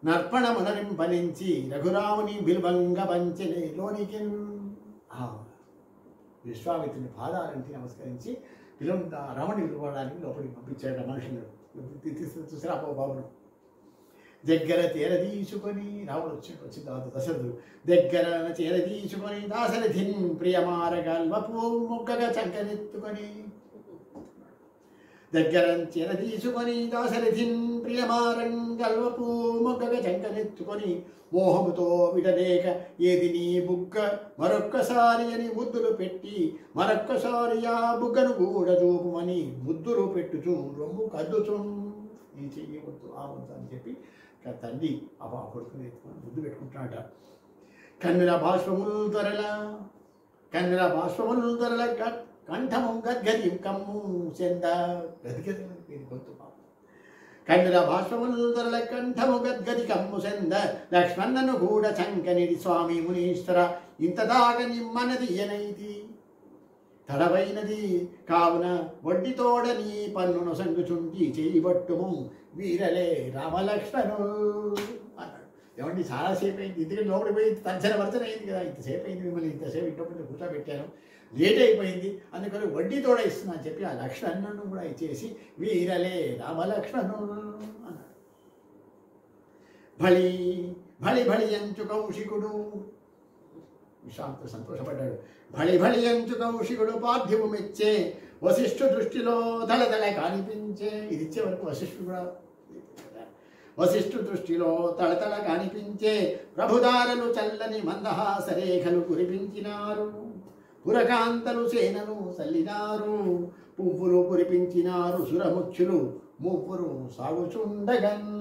నర్పణమునరింపలించి రఘురాముని బిల్వంగ పంచని లోనికి విశ్వామిత్రుని పాదాలంటి నమస్కరించి రమణి ఇవ్వడానికి లోపలికి పంపించాడు మనుషులు. చూసారా బాబును దగ్గర తీరదీసుకొని రాముడు వచ్చిన తర్వాత దశరథుడు దగ్గర తీరదీసుకొని దాశరథిన్ ప్రియమారగల్వపు మొగ్గగా చంకనెత్తుకొని దగ్గర తీరదీసుకొని దాశరథిన్ ప్రియమారంగల్వపు మొగ్గగా చంకనెత్తుకొని మోహముతో విడలేక ఏది నీ బుగ్గ మరొక్కసారి అని ముద్దులు పెట్టి మరొక్కసారి ఆ బుగ్గను కూడా చూపుమని ముద్దులు పెట్టుచు రొమ్ము కద్దుచు ఈ చెయ్యవద్దు ఆ వద్దు అని చెప్పి తండ్రి ఆ కొడుకుని ఎత్తుకొని ముద్దు పెట్టుకుంటున్నాట. కన్నుల బాష్పములు దొరల కంఠము గద్గది కమ్ము చెంద గదిగది గొంతు కన్నుల బాష్పములు దొరల కంఠము గద్గది కమ్ము చెంద లక్ష్మణను కూడా చంకనిడి స్వామి మునీశ్వర ఇంత దాగ నిమ్మనది ఎనైది. తడవైనది కావున వడ్డీతోడని పన్నును సంగుచుంటి చేయబట్టుము వీరలే రామలక్ష్మణు అన్నాడు. ఏమండి చాలాసేపు అయింది, ఎందుకంటే లోపలికి పోయి తర్జన వర్జన అయింది కదా, ఇంతసేపు అయింది, మిమ్మల్ని ఇంతసేపు ఇంట్లో కూర్చోబెట్టాను, లేట్ అయిపోయింది, అందుకని వడ్డీ తోడ ఇస్తున్నా అని చెప్పి ఆ లక్ష్మణును కూడా ఇచ్చేసి వీరలే రామలక్ష్మణు అన్నాడు. భళి భళి భళి అంచు కౌశికుడు, విశ్వామిత్రుడు సంతోషపడ్డాడు. భళి భళి అంచు కౌశికుడు పార్థివు మెచ్చే వశిష్ఠు దృష్టిలో దళదళ కానిపించే. ఇది ఇచ్చే వరకు వశిష్ఠుడు కూడా, వశిష్ఠు దృష్టిలో తళతళ కానిపించే ప్రభుదారలు చల్లని మందహాస రేఖలు కురిపించినారు, పురకాంతలు సేనలు చల్లినారు, పువ్వులు కురిపించినారు సురముఖ్యులు ముగ్గురు సాగుచుండగన్.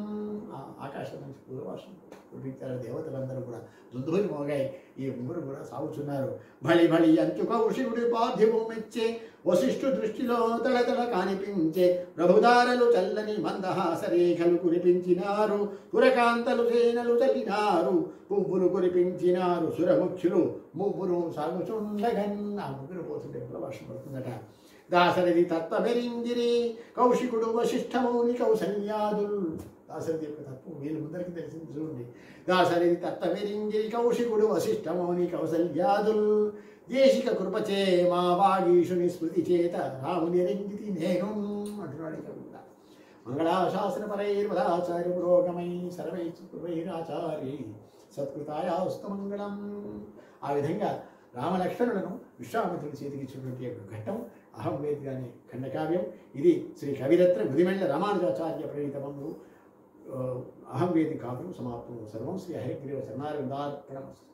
ఆకాశం నుంచి పూర్వవర్షం కురిపించారు, దేవతలందరూ కూడా దుందుని మోగాయి, ఈ ముగ్గురు కూడా సాగుచున్నారు. భళి భళి అంచు కౌశికుడి పార్థివు మెచ్చే వశిష్ఠు దృష్టిలో తళతళ కానిపించే ప్రభుదారలు చల్లని మందహాస రేఖలు కురిపించినారు, పురకాంతలు సేనలు చల్లినారు, పువ్వులు కురిపించినారు సురముఖ్యులు ముగ్గురు సాగుచుండగన్. ఆ ముగ్గురు పోతుంటే వర్షం పడుతుందట. దాశరథి తత్వమెరింగిరి కౌశికుడు వశిష్ఠమౌని కౌసల్యాదుల్. దాశరథి యొక్క తత్వం వీళ్ళు ముందరికి తెలిసింది చూడండి. దాశరథి తత్వమెరింగిరి కౌశికుడు వశిష్ఠమౌని కౌసల్యాదుల్. దేశిక కృపచే మా వాగీషుని స్మృతి చేత రాముని రంగితి నేను అంటున్నాడు. ఇక్కడ కూడా మంగళాశాసన పరైర్వదాచార్య పురోగమై సర్వైరాచార్య సత్కృతాయాస్తు మంగళం. ఆ విధంగా రామలక్ష్మణులను విశ్వామిత్రుడి చేతికిచ్చినటువంటి యొక్క ఘట్టం అహం వేదిగానే ఖండకావ్యం. ఇది శ్రీ కవిరత్న గుదిమెళ్ళ రామానుజాచార్య ప్రణీతమందు అహం వేది కావ్యం సమాప్తం. సర్వం శ్రీ హరిగ్రీవ చరణారవిందార్పణమస్తు.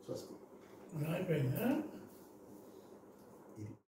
స్వస్తి. అయిపోయిందా?